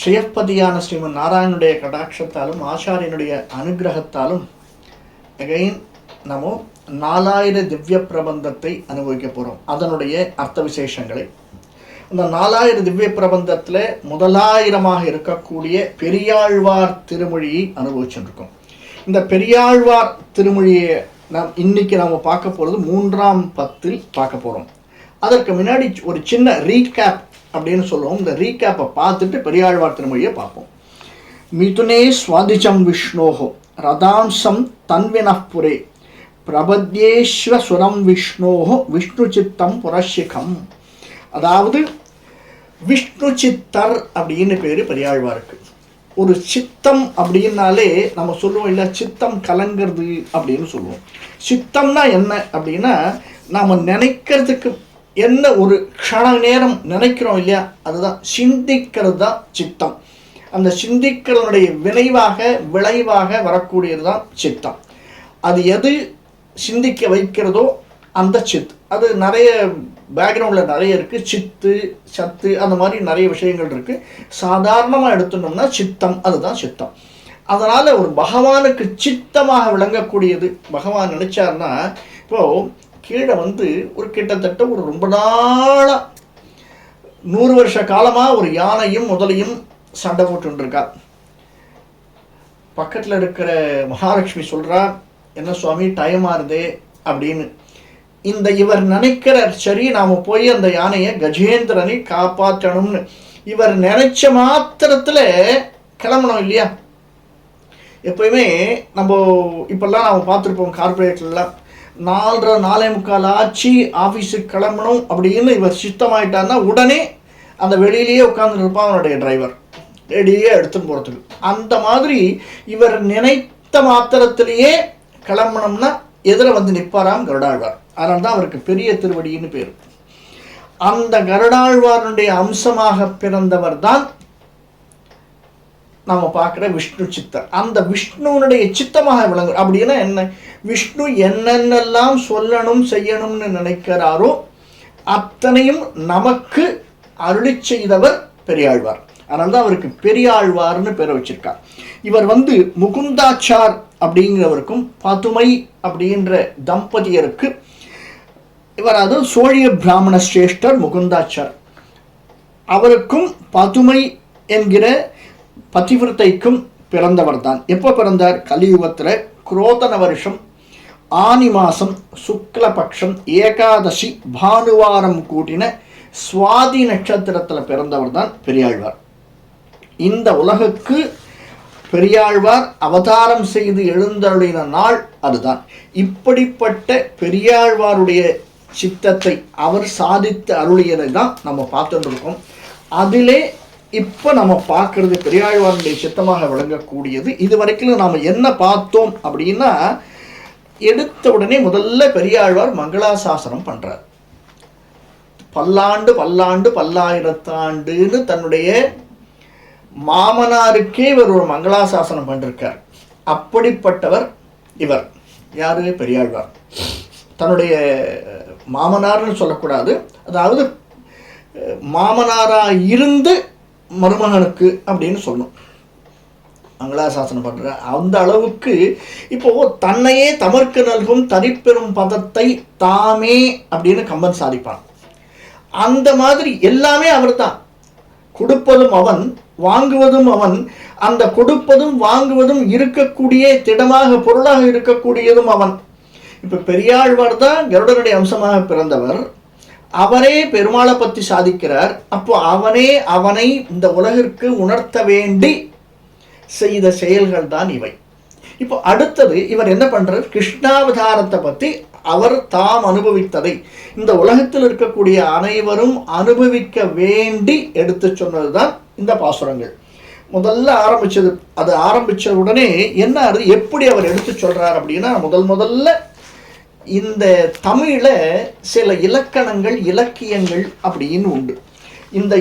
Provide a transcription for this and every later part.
ஸ்ரீயப்பதியான ஸ்ரீமன் நாராயணனுடைய கடாட்சத்தாலும் ஆச்சாரியனுடைய அனுகிரகத்தாலும் அகைன் நம்ம 4000 திவ்ய பிரபந்தத்தை அனுபவிக்க போகிறோம். அதனுடைய அர்த்த விசேஷங்களை இந்த 4000 திவ்ய பிரபந்தத்தில் முதலாயிரமாக இருக்கக்கூடிய பெரியாழ்வார் திருமொழியை அனுபவிச்சுருக்கோம். இந்த பெரியாழ்வார் திருமொழியை இன்னைக்கு நாம் பார்க்க போகிறது 3ஆம் பத்தில் பார்க்க போகிறோம். அதற்கு முன்னாடி ஒரு சின்ன ரீகேப் அப்படின்னு சொல்லுவோம். இந்த ரீகேப்பை பார்த்துட்டு பெரியாழ்வார் திருமொழியை பார்ப்போம். மிதுனே ஸ்வாதிஜம் விஷ்ணோஹோ ரதாம்சம் தன்வினப்புரே பிரபத்யேஸ்வ சுரம் விஷ்ணோஹோ விஷ்ணு சித்தம் புரஷிகம். அதாவது விஷ்ணு சித்தர் அப்படின்னு பேர் பெரியாழ்வாருக்கு. ஒரு சித்தம் அப்படின்னாலே நம்ம சொல்லுவோம் இல்லை, சித்தம் கலங்கிறது அப்படின்னு சொல்லுவோம். சித்தம்னா என்ன அப்படின்னா நாம் நினைக்கிறதுக்கு என்ன ஒரு க்ஷண நேரம் நினைக்கிறோம் இல்லையா, அதுதான் சிந்திக்கிறது தான் சித்தம். அந்த சிந்திக்கிறதுடைய விளைவாக வரக்கூடியது தான் சித்தம். அது எது சிந்திக்க வைக்கிறதோ அந்த சித். அது நிறைய பேக்ரவுண்டில் நிறைய இருக்குது. சித்து சத்து அந்த மாதிரி நிறைய விஷயங்கள் இருக்குது. சாதாரணமாக எடுத்துட்டோம்னா சித்தம், அதுதான் சித்தம். அதனால் ஒரு பகவானுக்கு சித்தமாக விளங்கக்கூடியது பகவான் நினைச்சார்னா, இப்போது கீழே ஒரு கிட்டத்தட்ட ஒரு ரொம்ப நாளாக 100 வருஷ காலமாக ஒரு யானையும் முதலையும் சண்டை போட்டுருக்கா. பக்கத்தில் இருக்கிற மகாலட்சுமி சொல்கிறா, என்ன சுவாமி டைம் ஆகுதே அப்படின்னு. இவர் நினைக்கிறார், சரி நாம் போய் அந்த யானையை கஜேந்திரனை காப்பாற்றணும்னு. இவர் நினைச்ச மாத்திரத்தில் கிளம்பணும் இல்லையா. எப்பயுமே நம்ம இப்பெல்லாம் நாம் பார்த்துருப்போம் கார்பரேட்லாம் 4:45 ஆச்சு ஆஃபீஸுக்கு கிளம்பணும் அப்படின்னு இவர் சித்தமாயிட்டார்னா உடனே அந்த வெளியிலேயே உட்காந்துருப்பான் அவனுடைய டிரைவர் ரெடியே எடுத்துன்னு போகிறதுக்கு. அந்த மாதிரி இவர் நினைத்த மாத்திரத்திலேயே கிளம்பணும்னா எதிர நிற்பாராம் கருடாழ்வார். அதனால தான் அவருக்கு பெரிய திருவடின்னு பேர். அந்த கருடாழ்வாருடைய அம்சமாக பிறந்தவர் தான் நாம் பார்க்குற விஷ்ணு சித்தர். அந்த விஷ்ணுவனுடைய சித்தமாக விளங்கு. அப்படின்னா என்ன, விஷ்ணு என்னென்னெல்லாம் சொல்லணும் செய்யணும்னு நினைக்கிறாரோ அத்தனையும் நமக்கு அருளி செய்தவர் பெரியாழ்வார். அதனால தான் அவருக்கு பெரியாழ்வார்னு பேரை வச்சிருக்கார். இவர் முகுந்தாச்சார் அப்படிங்கிறவருக்கும் பதுமை அப்படின்ற தம்பதியருக்கு இவர் சோழிய பிராமண சிரேஷ்டர் முகுந்தாச்சார் அவருக்கும் பதுமை என்கிற பதிவிரத்தைக்கும் பிறந்தவர் தான். எப்போ பிறந்தார்? கலியுகத்தில் குரோதன வருஷம் ஆனி மாதம் சுக்லபக்ஷம் ஏகாதசி பானுவாரம் கூட்டின சுவாதி நட்சத்திரத்தில் பிறந்தவர் தான் பெரியாழ்வார். இந்த உலகுக்கு பெரியாழ்வார் அவதாரம் செய்து எழுந்தருளின நாள் அதுதான். இப்படிப்பட்ட பெரியாழ்வாருடைய சித்தத்தை அவர் சாதித்து அருளியதை தான் நம்ம பார்த்துட்டு இருக்கோம். அதிலே இப்போ நம்ம பார்க்கறது பெரியாழ்வாருடைய சித்தமாக விளங்கக்கூடியது. இது வரைக்கும் நாம் என்ன பார்த்தோம் அப்படின்னா, எடுத்த உடனே முதல்ல பெரியாழ்வார் மங்களாசாசனம் பண்ணுறார். பல்லாண்டு பல்லாண்டு பல்லாயிரத்தாண்டுன்னு தன்னுடைய மாமனாருக்கே இவர் ஒரு மங்களாசாசனம் பண்ணிருக்கார். அப்படிப்பட்டவர் இவர். யாரு? பெரியாழ்வார். தன்னுடைய மாமனார்னு சொல்லக்கூடாது, அதாவது மாமனாராக இருந்து மருமகனுக்கு அப்படின்னு சொல்லணும். மங்களாசாசனம் பண்ணுற அந்த அளவுக்கு இப்போ தன்னையே தமர்க்கு நல்கும் தரிப்பெறும் பதத்தை தாமே அப்படின்னு கம்பன் சாதிப்பான். அந்த மாதிரி எல்லாமே அவர் தான். கொடுப்பதும் அவன், வாங்குவதும் அவன். அந்த கொடுப்பதும் வாங்குவதும் இருக்கக்கூடிய திடமாக பொருளாக இருக்கக்கூடியதும் அவன். இப்போ பெரியாழ்வார் தான் கருடனுடைய அம்சமாக பிறந்தவர். அவரே பெருமாளை பற்றி சாதிக்கிறார். அப்போ அவனை இந்த உலகிற்கு உணர்த்த வேண்டி செய்த செயல்கள் தான் இவை. இப்போ அடுத்தது இவர் என்ன பண்றார்? கிருஷ்ணாவதாரத்தை பற்றி அவர் தாம் அனுபவித்ததை இந்த உலகத்தில் இருக்கக்கூடிய அனைவரும் அனுபவிக்க வேண்டி எடுத்து சொன்னது தான் இந்த பாசுரங்கள். முதல்ல ஆரம்பிச்ச உடனே என்ன எப்படி அவர் எடுத்து சொல்றார் அப்படின்னா, முதல்ல இந்த தமிழில் சில இலக்கணங்கள் இலக்கியங்கள் அப்படின்னு உண்டு. இந்த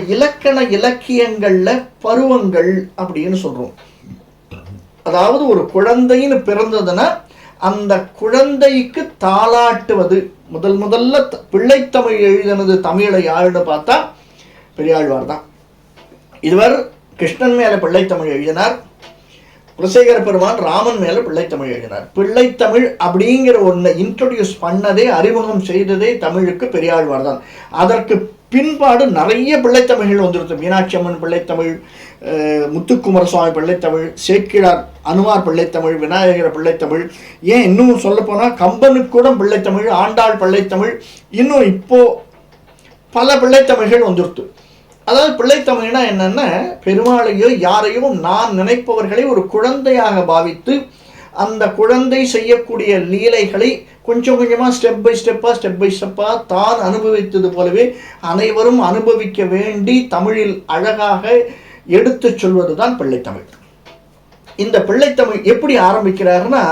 இலக்கியங்களில் பருவங்கள் அப்படின்னு சொல்கிறோம். அதாவது ஒரு குழந்தைன்னு பிறந்ததுன்னா அந்த குழந்தைக்கு தாளாட்டுவது. முதல்ல பிள்ளைத்தமிழ் எழுதினது தமிழை யாருன்னு பார்த்தா பெரியாழ்வார் தான். இதுவர் கிருஷ்ணன் மேல பிள்ளைத்தமிழ் எழுதினார், குலசேகர பெருமான் ராமன் மேல பிள்ளைத்தமிழ் எழுதினார். பிள்ளைத்தமிழ் அப்படிங்கிற ஒன்றை இன்ட்ரோடியூஸ் பண்ணதே, அறிமுகம் செய்ததே தமிழுக்கு பெரியாழ்வார் தான். அதற்கு பின்பாடு நிறைய பிள்ளைத்தமிழ்கள் வந்துருது. மீனாட்சி அம்மன் பிள்ளைத்தமிழ், முத்துக்குமார சுவாமி பிள்ளைத்தமிழ், சேக்கிழார் அனுமார் பிள்ளைத்தமிழ், விநாயகர் பிள்ளைத்தமிழ், ஏன் இன்னும் சொல்லப்போனால் கம்பனுக்கு கூட பிள்ளைத்தமிழ், ஆண்டாள் பிள்ளைத்தமிழ், இன்னும் இப்போ பல பிள்ளைத்தமிழ்கள் வந்துருது. அதாவது பிள்ளைத்தமிழ்னா என்னன்னா, பெருமாளையோ யாரையோ நான் நினைப்பவர்களை ஒரு குழந்தையாக பாவித்து அந்த குழந்தை செய்யக்கூடிய லீலைகளை கொஞ்சம் கொஞ்சமாக ஸ்டெப் பை ஸ்டெப்பாக தான் அனுபவித்தது போலவே அனைவரும் அனுபவிக்க வேண்டி தமிழில் அழகாக எடுத்து சொல்வது தான் பிள்ளைத்தமிழ். இந்த பிள்ளைத்தமிழ் எப்படி ஆரம்பிக்கிறாருன்னா,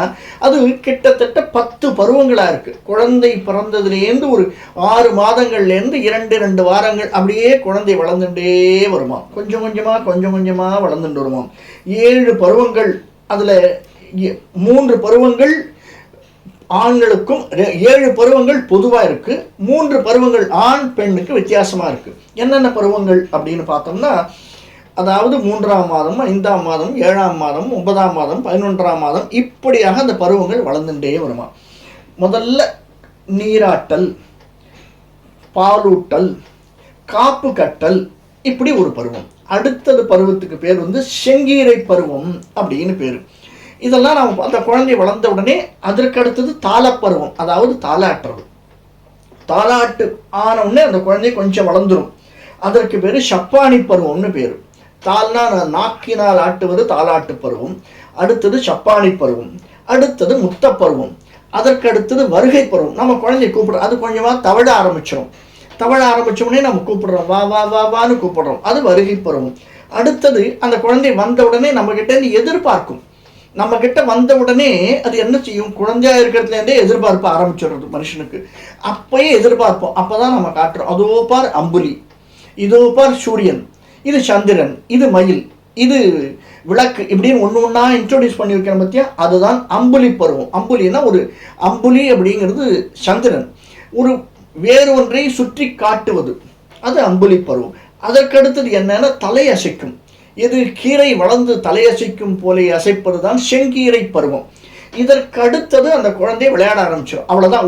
அது கிட்டத்தட்ட 10 பருவங்களாக இருக்குது. குழந்தை பிறந்ததுலேருந்து ஒரு 6 மாதங்கள்லேருந்து 2 வாரங்கள் அப்படியே குழந்தை வளர்ந்துட்டே வருமாம். கொஞ்சம் கொஞ்சமாக வளர்ந்துட்டு வருமாம். 7 பருவங்கள், அதில் 3 பருவங்கள் ஆண்களுக்கும் 7 பருவங்கள் பொதுவாக இருக்குது. 3 பருவங்கள் ஆண் பெண்ணுக்கு வித்தியாசமாக இருக்குது. என்னென்ன பருவங்கள் அப்படின்னு பார்த்தோம்னா, அதாவது 3ஆம் மாதம், 5ஆம் மாதம், 7ஆம் மாதம், 9ஆம் மாதம், 11ஆம் மாதம், இப்படியாக அந்த பருவங்கள் வளர்ந்துட்டே வருமா. முதல்ல நீராட்டல், பாலூட்டல், காப்பு கட்டல், இப்படி ஒரு பருவம். அடுத்தது பருவத்துக்கு பேர் வந்து செங்கீரை பருவம் அப்படின்னு பேர். இதெல்லாம் நம்ம அந்த குழந்தை வளர்ந்த உடனே அதற்கு அடுத்தது தாளப்பருவம், அதாவது தாளாட்டுறது. தாளாட்டு ஆன உடனே அந்த குழந்தை கொஞ்சம் வளர்ந்துடும். அதற்கு பேர் சப்பானி பருவம்னு பேர். தாள்னா நாக்கினால் ஆட்டுவது தாளாட்டு பருவம். அடுத்தது சப்பானி பருவம். அடுத்தது முத்த பருவம். அதற்கு அடுத்தது வருகை பருவம். நம்ம குழந்தைய கூப்பிடுறோம், அது கொஞ்சமாக தவழ ஆரம்பிச்சிடும். தவழ ஆரம்பிச்சோடனே நம்ம கூப்பிடுறோம், வா வா வா வான்னு கூப்பிடுறோம், அது வருகை பருவம். அடுத்தது அந்த குழந்தை வந்த உடனே நம்ம கிட்ட இருந்து எதிர்பார்க்கும். நம்ம கிட்ட வந்த உடனே அது என்ன செய்யும், குழந்தையா இருக்கிறதுலேருந்தே எதிர்பார்ப்பு ஆரம்பிச்சிடுறது மனுஷனுக்கு. அப்பயே எதிர்பார்ப்போம். அப்போதான் நம்ம காட்டுறோம், அதோ பார் அம்புலி, இதோ பார் சூரியன், இது சந்திரன், இது மயில், இது விளக்கு, இப்படின்னு ஒன்று ஒன்றா இன்ட்ரோடியூஸ் பண்ணி வைக்கிற பற்றியா, அதுதான் அம்புலி பருவம். அம்புலின்னா ஒரு அம்புலி அப்படிங்கிறது சந்திரன், ஒரு வேறு ஒன்றை சுற்றி காட்டுவது, அது அம்புலி பருவம். அதற்கடுத்தது என்னன்னா தலை அசைக்கும். இது கீரை வளர்ந்து தலையசைக்கும் போலே அசைப்பது தான் செங்கீரை பருவம். இதற்கு அடுத்தது அந்த குழந்தை விளையாட ஆரம்பிச்சிடும். அவ்வளோதான்.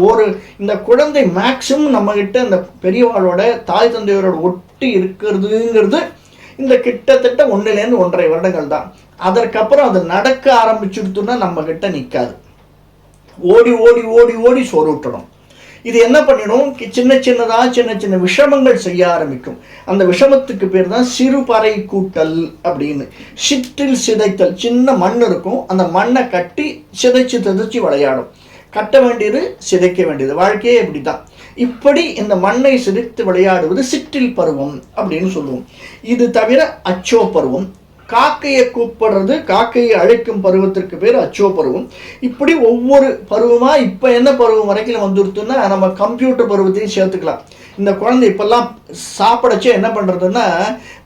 இந்த குழந்தை மேக்சிமம் நம்மகிட்ட இந்த பெரியவாளோட தாய் தந்தையரோட ஒட்டி இருக்கிறதுங்கிறது இந்த கிட்டத்தட்ட 1 to 1.5 வருடங்கள் தான். அதற்கப்புறம் அது நடக்க ஆரம்பிச்சுடுத்துன்னா நம்ம கிட்ட நிற்காது. ஓடி ஓடி ஓடி ஓடி சோறு விட்டணும். இது என்ன பண்ணிடும், சின்ன சின்ன விஷமங்கள் செய்ய ஆரம்பிக்கும். அந்த விஷமத்துக்கு பேர் தான் சிறுபறை கூட்டல் அப்படின்னு. சிற்றில் சிதைத்தல். சின்ன மண் இருக்கும், அந்த மண்ணை கட்டி சிதைச்சு விளையாடும். கட்ட வேண்டியது, சிதைக்க வேண்டியது, வாழ்க்கையே இப்படி தான். இப்படி இந்த மண்ணை சிதைத்து விளையாடுவது சிற்றில் பருவம் அப்படின்னு சொல்லுவோம். இது தவிர அச்சோ பருவம், காக்கையை கூப்பிடுறது, காக்கையை அழைக்கும் பருவத்திற்கு பேர் அச்சோ பருவம். இப்படி ஒவ்வொரு பருவமா இப்போ என்ன பருவம் வரைக்கும் வந்துருத்துன்னா நம்ம கம்ப்யூட்டர் பருவத்தையும் சேர்த்துக்கலாம். இந்த குழந்தை இப்பெல்லாம் சாப்பிடச்சே என்ன பண்ணுறதுன்னா,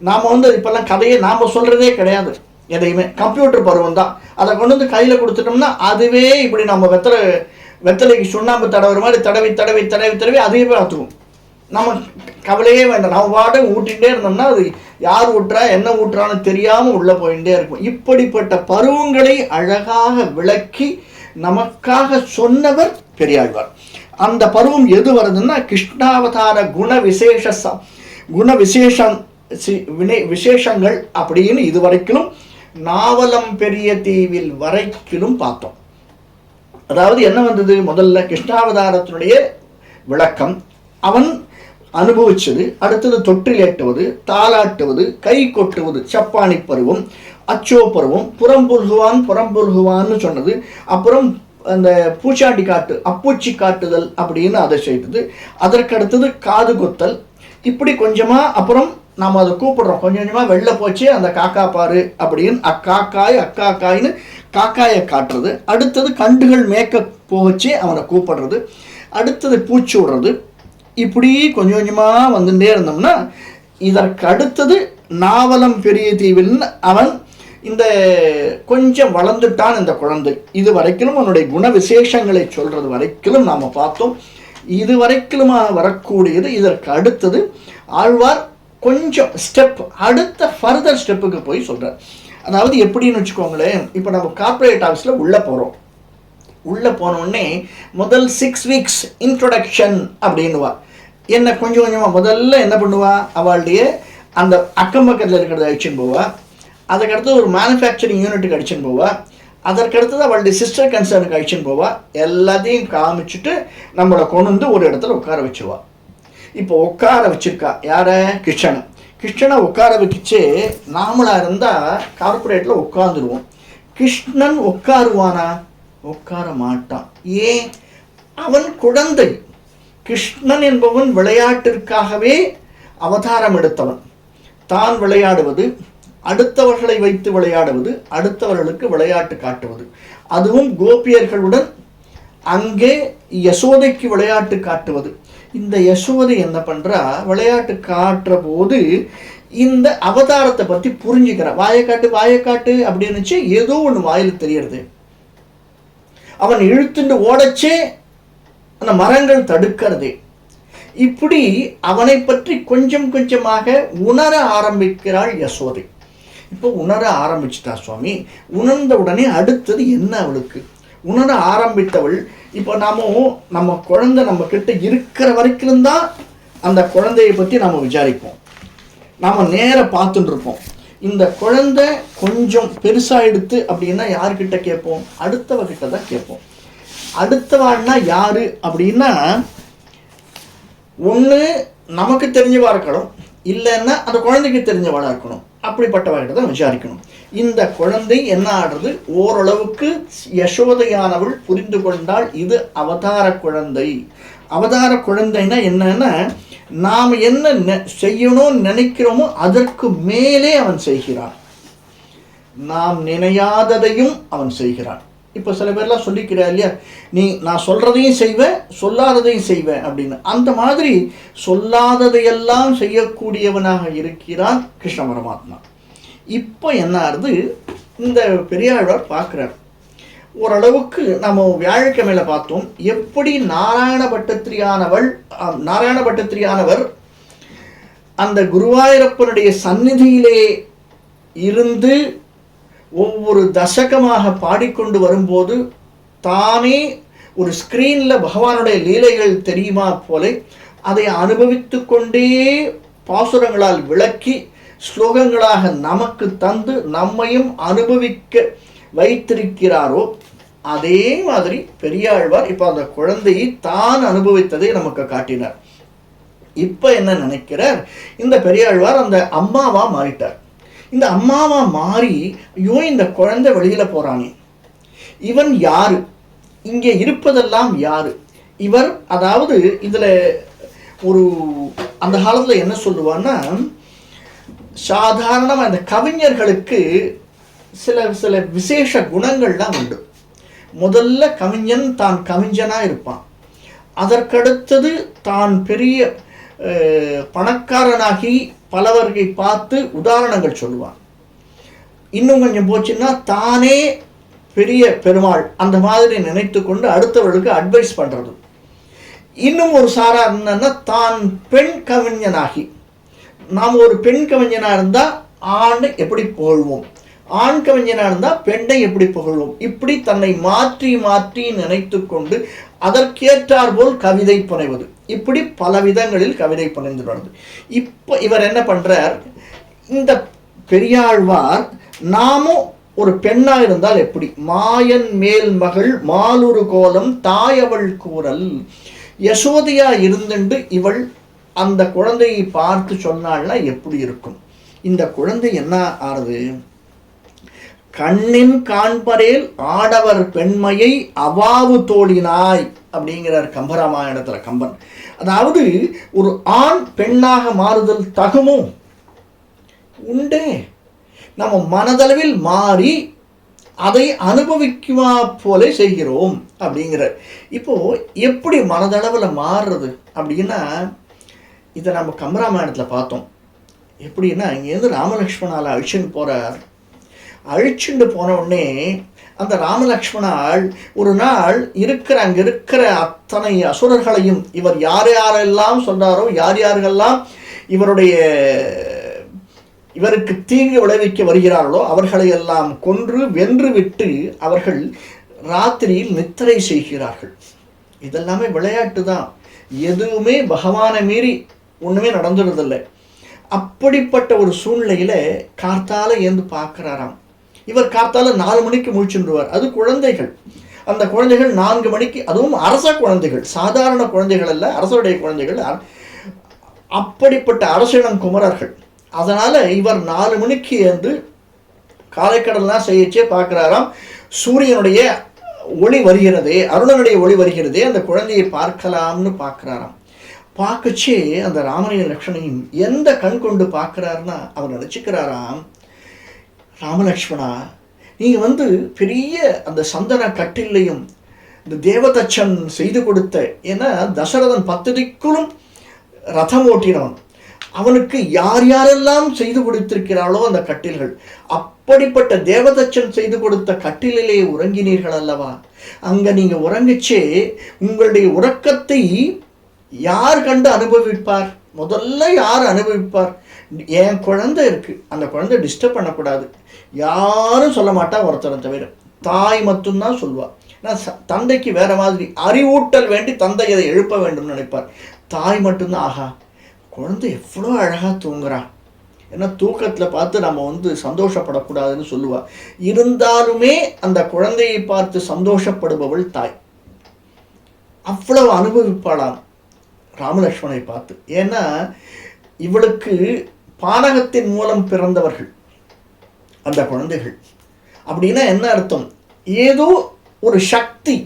நாம் இப்பெல்லாம் கதையை நாம் சொல்கிறதே கிடையாது, எதையுமே கம்ப்யூட்டர் பருவம் தான். அதை கொண்டு வந்து கையில் கொடுத்துட்டோம்னா அதுவே இப்படி நம்ம வெத்தலைக்கு சுண்ணாம்பு தடவுற மாதிரி தடவி தடவி தடவி தடவி அதையே பார்த்துக்கும். நம்ம கவலையே வேண்டாம், நம்ம பாட்டு ஊட்டிகிட்டே இருந்தோம்னா அது யார் ஊட்டுறா என்ன ஊட்டுறான்னு தெரியாமல் உள்ளே போயிட்டே இருக்கும். இப்படிப்பட்ட பருவங்களை அழகாக விளக்கி நமக்காக சொன்னவர் பெரியாழ்வார். அந்த பருவம் எது வருதுன்னா, கிருஷ்ணாவதார விசேஷங்கள் அப்படின்னு இதுவரைக்கும் நாவலம் பெரிய தீவில் வரைக்கிலும் பார்த்தோம். அதாவது என்ன வந்தது, முதல்ல கிருஷ்ணாவதாரத்தினுடைய விளக்கம், அவன் அனுபவிச்சது. அடுத்தது தொற்றிலேட்டுவது, தாளாட்டுவது, கை கொட்டுவது சப்பானி பருவம், அச்சோ பருவம், புறம்புல்குவான்னு சொன்னது. அப்புறம் அந்த பூச்சாண்டி காட்டு, அப்பூச்சி காட்டுதல் அப்படின்னு அதை செய்தது. அதற்கு அடுத்தது காது கொத்தல். இப்படி கொஞ்சமாக அப்புறம் நாம் அதை கூப்பிடுறோம், கொஞ்சம் கொஞ்சமாக வெளில போச்சு அந்த காக்கா பாரு அப்படின்னு அக்காக்காயின்னு காக்காயை காட்டுறது. அடுத்தது கண்டுகள் மேய்க்க போச்சு அவனை கூப்பிடுறது. அடுத்தது பூச்சி விடுறது. இப்படி கொஞ்சம் கொஞ்சமாக வந்துட்டே இருந்தோம்னா இதற்கு அடுத்தது நாவலம் பெரிய தீவில் அவன் இந்த கொஞ்சம் வளர்ந்துட்டான் இந்த குழந்தை. இது வரைக்கும் அவனுடைய குண விசேஷங்களை சொல்றது வரைக்கும் நாம் பார்த்தோம். இது வரைக்கும் வரக்கூடியது. இதற்கு அடுத்தது ஆழ்வார் கொஞ்சம் ஸ்டெப் அடுத்த ஃபர்தர் ஸ்டெப்புக்கு போய் சொல்கிறார். அதாவது எப்படின்னு வச்சுக்கோங்களேன், இப்போ நம்ம கார்ப்பரேட் ஆஃபீஸில் உள்ளே போகிறோம். உள்ளே போனோடனே முதல் 6 வீக்ஸ் இன்ட்ரொடக்ஷன் அப்படின்னுவா. என்ன கொஞ்சம் கொஞ்சமாக முதல்ல என்ன பண்ணுவா, அவளுடைய அந்த அக்கம் பக்கத்தில் இருக்கிறத அழிச்சுன்னு போவா. அதுக்கடுத்து ஒரு மேனுஃபேக்சரிங் யூனிட்டுக்கு அடிச்சுன்னு போவா. அதற்கடுத்தது அவளுடைய சிஸ்டர் கன்சர்னுக்கு அழிச்சுன்னு போவா. எல்லாத்தையும் காமிச்சுட்டு நம்மளை கொண்டு வந்து ஒரு இடத்துல உட்கார வச்சுவா. இப்போ உட்கார வச்சிருக்கா யாரை? கிருஷ்ணனை உட்கார வச்சு நாமளாக இருந்தால் கார்பரேட்டில் உட்காந்துருவோம். கிருஷ்ணன் உட்காருவானா? உட்கார மாட்டான். ஏன்? அவன் குழந்தை. கிருஷ்ணன் என்பவன் விளையாட்டிற்காகவே அவதாரம் எடுத்தவன். தான் விளையாடுவது, அடுத்தவர்களை வைத்து விளையாடுவது, அடுத்தவர்களுக்கு விளையாட்டு காட்டுவது, அதுவும் கோபியர்களுடன் அங்கே யசோதைக்கு விளையாட்டு காட்டுவது. இந்த யசோதை என்ன பண்ணுறா, விளையாட்டு காட்டுற போது இந்த அவதாரத்தை பற்றி புரிஞ்சுக்கிறா. வாயக்காட்டு அப்படின்னுச்சு, ஏதோ ஒன்று வாயில் தெரியறது. அவன் இழுத்துட்டு ஓடச்சே அந்த மரங்கள் தடுக்கிறதே. இப்படி அவனை பற்றி கொஞ்சம் கொஞ்சமாக உணர ஆரம்பிக்கிறாள் யசோதை. இப்போ உணர ஆரம்பிச்சிட்டா சுவாமி. உணர்ந்த உடனே அடுத்தது என்ன அவளுக்கு? உணர ஆரம்பித்தவள் இப்போ நம்ம குழந்தை நம்ம கிட்ட இருக்கிற வரைக்கும் தான் அந்த குழந்தையை பற்றி நாம் விசாரிப்போம். நாம் நேராக பார்த்துட்டு இருப்போம். இந்த குழந்தை கொஞ்சம் பெருசாகிடுத்து அப்படின்னா யார்கிட்ட கேட்போம்? அடுத்தவகிட்ட தான் கேட்போம். அடுத்தவாள்னா யாரு அப்படின்னா, ஒன்று நமக்கு தெரிஞ்சவா இருக்கணும், இல்லைன்னா அந்த குழந்தைக்கு தெரிஞ்சவாளாக இருக்கணும். அப்படிப்பட்டவர்கிட்ட தான் விசாரிக்கணும். இந்த குழந்தை என்ன ஆடுறது, ஓரளவுக்கு யசோதையானவள் புரிந்து கொண்டால் இது அவதார குழந்தை. அவதார குழந்தைன்னா என்னன்னா, நாம் என்ன செய்யணும்னு நினைக்கிறோமோ அதற்கு மேலே அவன் செய்கிறான். நாம் நினையாததையும் அவன் செய்கிறான். இப்போ சில பேர்லாம் சொல்லிக்கிறா இல்லையா, நான் சொல்கிறதையும் செய்வேன், சொல்லாததையும் செய்வேன் அப்படின்னு. அந்த மாதிரி சொல்லாததையெல்லாம் செய்யக்கூடியவனாக இருக்கிறான் கிருஷ்ண பரமாத்மா. இப்போ என்ன ஆகுது, இந்த பெரியாழ்வார் பார்க்குறார். ஓரளவுக்கு நம்ம வியாழக்கிழமையில பார்த்தோம் எப்படி நாராயண பட்டத்திரியானவர் அந்த குருவாயூரப்பனுடைய சந்நிதியிலே இருந்து ஒவ்வொரு தசகமாக பாடிக்கொண்டு வரும்போது தானே ஒரு ஸ்கிரீனில் பகவானுடைய லீலைகள் தெரியுமா போல அதை அனுபவித்து கொண்டே பாசுரங்களால் விளக்கி ஸ்லோகங்களாக நமக்கு தந்து நம்மையும் அனுபவிக்க வைத்திருக்கிறாரோ, அதே மாதிரி பெரியாழ்வார் இப்போ அந்த குழந்தையை தான் அனுபவித்ததை நமக்கு காட்டினார். இப்போ என்ன நினைக்கிறார், இந்த பெரியாழ்வார் அந்த அம்மாவா மாறிட்டார். இந்த அம்மாவா மாறி, ஐயோ இந்த குழந்தை வெளியில போறானே, இவன் யாரு, இங்கே இருப்பதெல்லாம் யாரு இவர்? அதாவது இதுல ஒரு அந்த காலத்துல என்ன சொல்லுவான்னா, சாதாரணமாக இந்த கவிஞர்களுக்கு சில விசேஷ குணங்கள்லாம் உண்டு. முதல்ல கவிஞன் தான் கவிஞனா இருப்பான். அதற்கடுத்தது தான் பெரிய பணக்காரனாகி பலவர்களை பார்த்து உதாரணங்கள் சொல்லுவான். இன்னும் கொஞ்சம் போச்சுன்னா தானே பெரிய பெருமாள் அந்த மாதிரி நினைத்து கொண்டு அடுத்தவர்களுக்கு அட்வைஸ் பண்ணுறது. இன்னும் ஒரு சாரா என்னன்னா, தான் பெண் கவிஞனாகி, நாம் ஒரு பெண் கவிஞனாக இருந்தால் ஆணை எப்படி புகழ்வோம், ஆண் கவிஞனாக இருந்தால் பெண்ணை எப்படி புகழ்வோம், இப்படி தன்னை மாற்றி மாற்றி நினைத்து கொண்டு அதற்கேற்றார் போல் கவிதை புனைவது. இப்படி பல விதங்களில் கவிதை புனைந்து வருது. இப்போ இவர் என்ன பண்ணுறார், இந்த பெரியாழ்வார் நாமும் ஒரு பெண்ணாக இருந்தால் எப்படி, மாயன் மேல் மகள் மாலுரு கோலம் தாயவள் கூறல், யசோதையா இருந்துண்டு இவள் அந்த குழந்தையை பார்த்து சொன்னாள்னா எப்படி இருக்கும்? இந்த குழந்தை என்ன ஆறுது, கண்ணின் காண்பரேல் ஆடவர் பெண்மையை அவாவு தோழினாய் அப்படிங்கிறார் கம்பராமாயணத்துல கம்பன். அதாவது ஒரு ஆண் பெண்ணாக மாறுதல் தகுமோ? உண்டே. நம்ம மனதளவில் மாறி அதை அனுபவிக்குமா போல செய்கிறோம் அப்படிங்கிற. இப்போ எப்படி மனதளவில் மாறுறது அப்படின்னா, இதை நம்ம கம்பராமாயணத்தில் பார்த்தோம். எப்படின்னா, இங்கேருந்து ராமலக்ஷ்மணால் அழிச்சுன்னு போகிறார். அழிச்சுண்டு போன உடனே அந்த ராமலக்ஷ்மணால் ஒரு நாள் அங்கே இருக்கிற அத்தனை அசுரர்களையும் இவர் யார் யாரெல்லாம் சொல்றாரோ, யார் யாரெல்லாம் இவருக்கு தீங்கு விளைவிக்க வருகிறார்களோ அவர்களை எல்லாம் கொன்று வென்று விட்டு அவர்கள் ராத்திரியில் நித்திரை செய்கிறார்கள். இதெல்லாமே விளையாட்டு தான், எதுவுமே பகவானை மீறி ஒன்றுமே நடந்துடுறதில்லை. அப்படிப்பட்ட ஒரு சூழ்நிலையில் கார்த்தால ஏந்து பார்க்குறாராம். இவர் கார்த்தால 4 மணிக்கு முழிச்சுடுவார். அது குழந்தைகள், அந்த குழந்தைகள் 4 மணிக்கு, அதுவும் அரச குழந்தைகள், சாதாரண குழந்தைகள் அல்ல, அரசருடைய குழந்தைகள், அப்படிப்பட்ட அரசினம் குமரர்கள். அதனால் இவர் 4 மணிக்கு ஏந்து காலைக்கடல்லாம் செய்யச்சே பார்க்குறாராம். சூரியனுடைய ஒளி வருகிறதே, அருணனுடைய ஒளி வருகிறதே, அந்த குழந்தையை பார்க்கலாம்னு பார்க்குறாராம். பார்க்கச்சே அந்த ராமனையும் லக்ஷ்மணையும் எந்த கண் கொண்டு பார்க்குறாருன்னா அவர் நினச்சிக்கிறாராம், ராமலக்ஷ்மணா நீங்கள் பெரிய அந்த சந்தன கட்டிலையும் இந்த தேவதச்சன் செய்து கொடுத்த, ஏன்னா தசரதன் 10 திக்குளும் ரதம் ஓட்டினவன், அவனுக்கு யார் யாரெல்லாம் செய்து கொடுத்திருக்கிறாளோ அந்த கட்டில்கள், அப்படிப்பட்ட தேவதச்சன் செய்து கொடுத்த கட்டிலே உறங்கினீர்கள் அல்லவா? அங்கே நீங்கள் உறங்கிச்சே உங்களுடைய உறக்கத்தை யார் கண்டு அனுபவிப்பார்? முதல்ல யார் அனுபவிப்பார்? என் குழந்தை இருக்குது, அந்த குழந்தை டிஸ்டர்ப் பண்ணக்கூடாது, யாரும் சொல்ல மாட்டா ஒருத்தரை தவிர, தாய் மட்டும்தான் சொல்லுவாள். ஏன்னா தந்தைக்கு வேற மாதிரி அறிவூட்டல் வேண்டி தந்தை அதை எழுப்ப வேண்டும் நினைப்பார். தாய் மட்டும்தான் ஆஹா குழந்தை எவ்வளோ அழகாக தூங்குறா, ஏன்னா தூக்கத்தில் பார்த்து நம்ம சந்தோஷப்படக்கூடாதுன்னு சொல்லுவாள். இருந்தாலுமே அந்த குழந்தையை பார்த்து சந்தோஷப்படுபவள் தாய், அவ்வளவு அனுபவிப்பாளாம் ராமலக்ஷ்மணை பார்த்து. ஏன்னா இவளுக்கு பானகத்தின் மூலம் பிறந்தவர்கள் அந்த குழந்தைகள். அப்படின்னா என்ன அர்த்தம்? ஏதோ ஒரு சக்தி,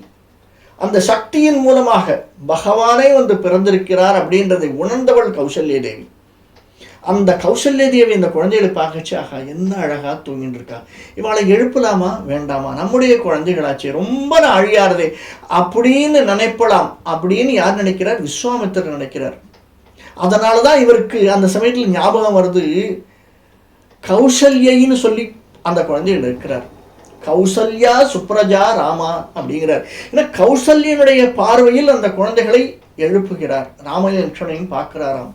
அந்த சக்தியின் மூலமாக பகவானே பிறந்திருக்கிறார் அப்படின்றதை உணர்ந்தவள் கௌசல்ய தேவி. அந்த கௌசல்ய தேவி இந்த குழந்தைகளை பார்க்கச்சு, ஆகா என்ன அழகா தூங்கிட்டு இருக்கா, இவளை எழுப்பலாமா வேண்டாமா, நம்முடைய குழந்தைகளாச்சே ரொம்ப அழியாததே அப்படின்னு நினைப்பலாம் அப்படின்னு யார் நினைக்கிறார்? விஸ்வாமித்திரர் நினைக்கிறார். அதனால தான் இவருக்கு அந்த சமயத்தில் ஞாபகம் வருது, கௌசல்யின்னு சொல்லி அந்த குழந்தைகள் இருக்கிறார். கௌசல்யா சுப்ரஜா ராமா அப்படிங்கிறார். ஏன்னா கௌசல்யனுடைய பார்வையில் அந்த குழந்தைகளை எழுப்புகிறார். ராமையும் லட்சுமணையும் பார்க்கிறாராம்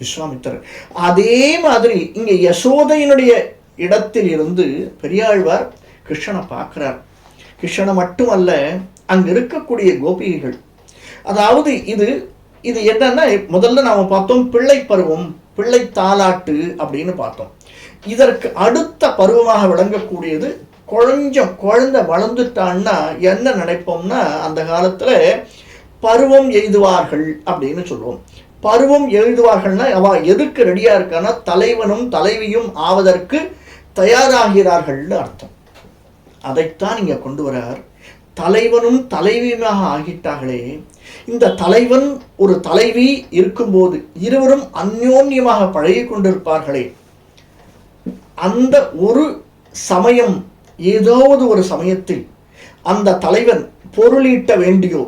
விஸ்வாமித்திரர். அதே மாதிரி இங்கே யசோதையினுடைய இடத்தில் இருந்து பெரியாழ்வார் கிருஷ்ணனை பார்க்கிறார். கிருஷ்ணனை மட்டுமல்ல, அங்கு இருக்கக்கூடிய கோபிகைகள். அதாவது இது என்னன்னா, முதல்ல நாம் பார்த்தோம் பிள்ளை பருவம், பிள்ளை தாலாட்டு அப்படின்னு பார்த்தோம். இதற்கு அடுத்த பருவமாக விளங்கக்கூடியது கொஞ்சம் குழந்தை வளர்ந்துட்டான்னா என்ன நினைப்போம்னா, அந்த காலத்தில் பருவம் எய்துவார்கள் அப்படின்னு சொல்லுவோம். பருவம் எழுதுவார்கள்னா அவ எதுக்கு ரெடியா இருக்கான்னா தலைவனும் தலைவியும் ஆவதற்கு தயாராகிறார்கள்னு அர்த்தம். அதைத்தான் இங்க கொண்டு வரார். தலைவனும் தலைவியுமாக ஆகிட்டார்களே, இந்த தலைவன் ஒரு தலைவி இருக்கும்போது இருவரும் அந்யோன்யமாக பழகி கொண்டிருப்பார்களே, அந்த ஒரு சமயம் ஏதாவது ஒரு சமயத்தில் அந்த தலைவன் பொருளீட்ட வேண்டியோ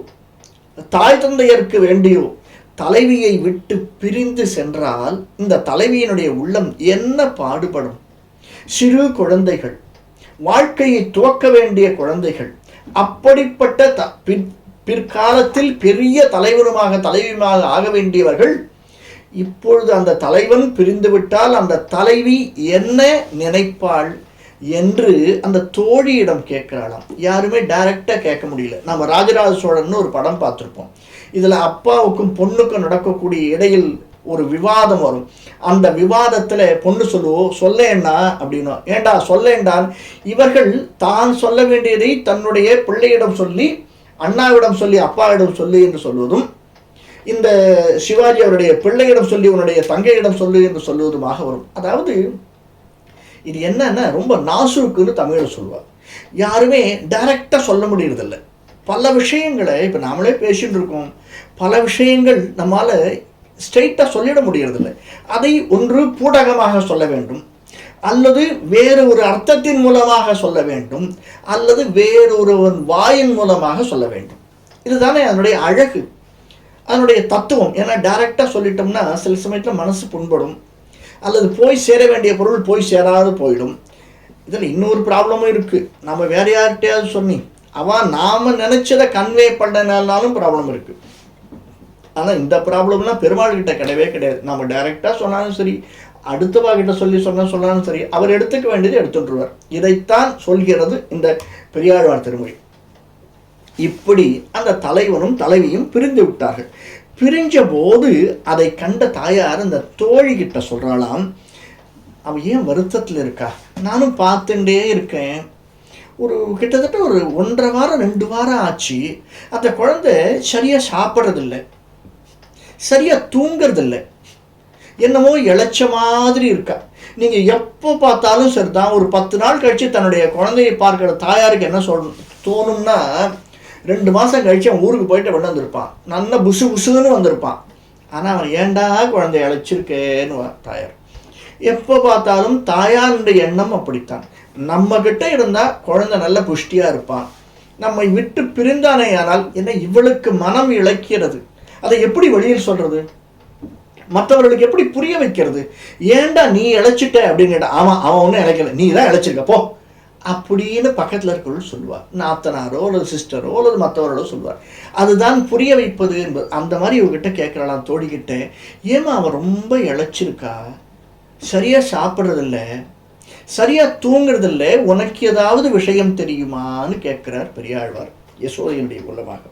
தாய் தந்தையருக்கு வேண்டியோ தலைவியை விட்டு பிரிந்து சென்றால் இந்த தலைவியினுடைய உள்ளம் என்ன பாடுபடும்? சிறு குழந்தைகள், வாழ்க்கையை துவக்க வேண்டிய குழந்தைகள், அப்படிப்பட்ட பிற்காலத்தில் பெரிய தலைவனுமாக தலைவியுமாக ஆக வேண்டியவர்கள், இப்பொழுது அந்த தலைவன் பிரிந்துவிட்டால் அந்த தலைவி என்ன நினைப்பாள் என்று அந்த தோழியிடம் கேட்கிறாளாம். யாருமே டைரக்டாக கேட்க முடியல. நம்ம ராஜராஜ சோழன் ஒரு படம் பார்த்துருப்போம். இதில் அப்பாவுக்கும் பொண்ணுக்கும் நடக்கக்கூடிய இடையில் ஒரு விவாதம் வரும். அந்த விவாதத்தில் பொண்ணு சொல்லுவோம் சொல்லேன்னா அப்படின்னா, ஏண்டா சொல்லேண்டான். இவர்கள் தான் சொல்ல வேண்டியதை தன்னுடைய பிள்ளையிடம் சொல்லி, அண்ணாவிடம் சொல்லி, அப்பாவிடம் சொல்லி என்று சொல்வதும், இந்த சிவாஜி அவருடைய பிள்ளையிடம் சொல்லி உன்னுடைய தங்கையிடம் சொல்லு என்று சொல்வதுமாக வரும். அதாவது இது என்னன்னா ரொம்ப நாசுக்குன்னு தமிழில் சொல்லுவார். யாருமே டைரக்டாக சொல்ல முடியறதில்லை. பல விஷயங்களை இப்போ நாமளே பேசிட்டு இருக்கோம், பல விஷயங்கள் நம்மால் ஸ்ட்ரெயிட்டாக சொல்லிட முடியறதில்லை. அதை ஒன்று பூடகமாக சொல்ல வேண்டும், அல்லது வேறு ஒரு அர்த்தத்தின் மூலமாக சொல்ல வேண்டும், அல்லது வேறொருவன் வாயின் மூலமாக சொல்ல வேண்டும். இதுதானே அதனுடைய அழகு, அதனுடைய தத்துவம். ஏன்னா டைரக்டாக சொல்லிட்டோம்னா சில சமயத்தில் மனசு புண்படும், அல்லது போய் சேர வேண்டிய பொருள் போய் சேராது போயிடும். இதில் இன்னொரு ப்ராப்ளமும் இருக்குது. நம்ம வேற யார்கிட்டையாவது சொன்னி அவன் நாம் நினச்சதை கன்வே பண்ணனாலும் ப்ராப்ளம் இருக்குது. ஆனால் இந்த ப்ராப்ளம்லாம் பெருமாள் கிட்ட கிடையவே கிடையாது. நம்ம டைரெக்டாக சொன்னாலும் சரி, அடுத்தவா கிட்ட சொன்னாலும் சரி, அவர் எடுத்துக்க வேண்டியது எடுத்துட்டுருவார். இதைத்தான் சொல்கிறது இந்த பெரியாழ்வார் திருமொழி. இப்படி அந்த தலைவனும் தலைவியும் பிரிந்து விட்டார்கள். பிரிஞ்ச போது அதை கண்ட தாயார் அந்த தோழி கிட்ட சொல்றாளாம், அவ ஏன் வருத்தத்தில் இருக்கா, நானும் பார்த்துட்டே இருக்கேன், ஒரு கிட்டத்தட்ட ஒரு 1.5 வாரம் 2 வாரம் ஆச்சு, அந்த குழந்தை சரியா சாப்பிட்றதில்லை, சரியா தூங்குறதில்லை, என்னமோ இழைச்ச மாதிரி இருக்கா. நீங்க எப்போ பார்த்தாலும் சரிதான், ஒரு 10 நாள் கழிச்சு தன்னுடைய குழந்தையை பார்க்கிற தாயாருக்கு என்ன தோணும்னா, 2 மாதம் கழிச்சு அவன் ஊருக்கு போயிட்டு வெளில வந்திருப்பான், நல்லா புசு புசுன்னு வந்திருப்பான். ஆனால் அவன் ஏண்டா குழந்தை இழைச்சிருக்கேன்னு தாயார். எப்போ பார்த்தாலும் தாயாருடைய எண்ணம் அப்படித்தான். நம்ம கிட்ட இருந்தால் குழந்தை நல்ல புஷ்டியாக இருப்பான், நம்மை விட்டு பிரிந்தானே ஆனால் என்ன இவளுக்கு மனம் இழைக்கிறது, அதை எப்படி வெளியில் சொல்றது, மற்றவர்களுக்கு எப்படி புரிய வைக்கிறது? ஏண்டா நீ இழைச்சிட்ட அப்படின்னு கேட்டா, ஆமாம் அவன் ஒன்றும் இழைக்கல, நீ தான் இழைச்சிருக்க போ அப்படின்னு பக்கத்தில் இருக்கிறவர்கள் சொல்லுவார். நாத்தனாரோ அல்லது சிஸ்டரோ அல்லது மற்றவர்களோ சொல்லுவார். அதுதான் புரிய வைப்பது என்பது. அந்த மாதிரி இவகிட்ட கேட்குறாளாம் தோழிக்கிட்ட, ஏமா அவன் ரொம்ப இழைச்சிருக்கா, சரியாக சாப்பிட்றதில்ல, சரியாக தூங்குறதில்ல, உனக்கு ஏதாவது விஷயம் தெரியுமான்னு கேட்குறார் பெரியாழ்வார் யசோதையினுடைய மூலமாக.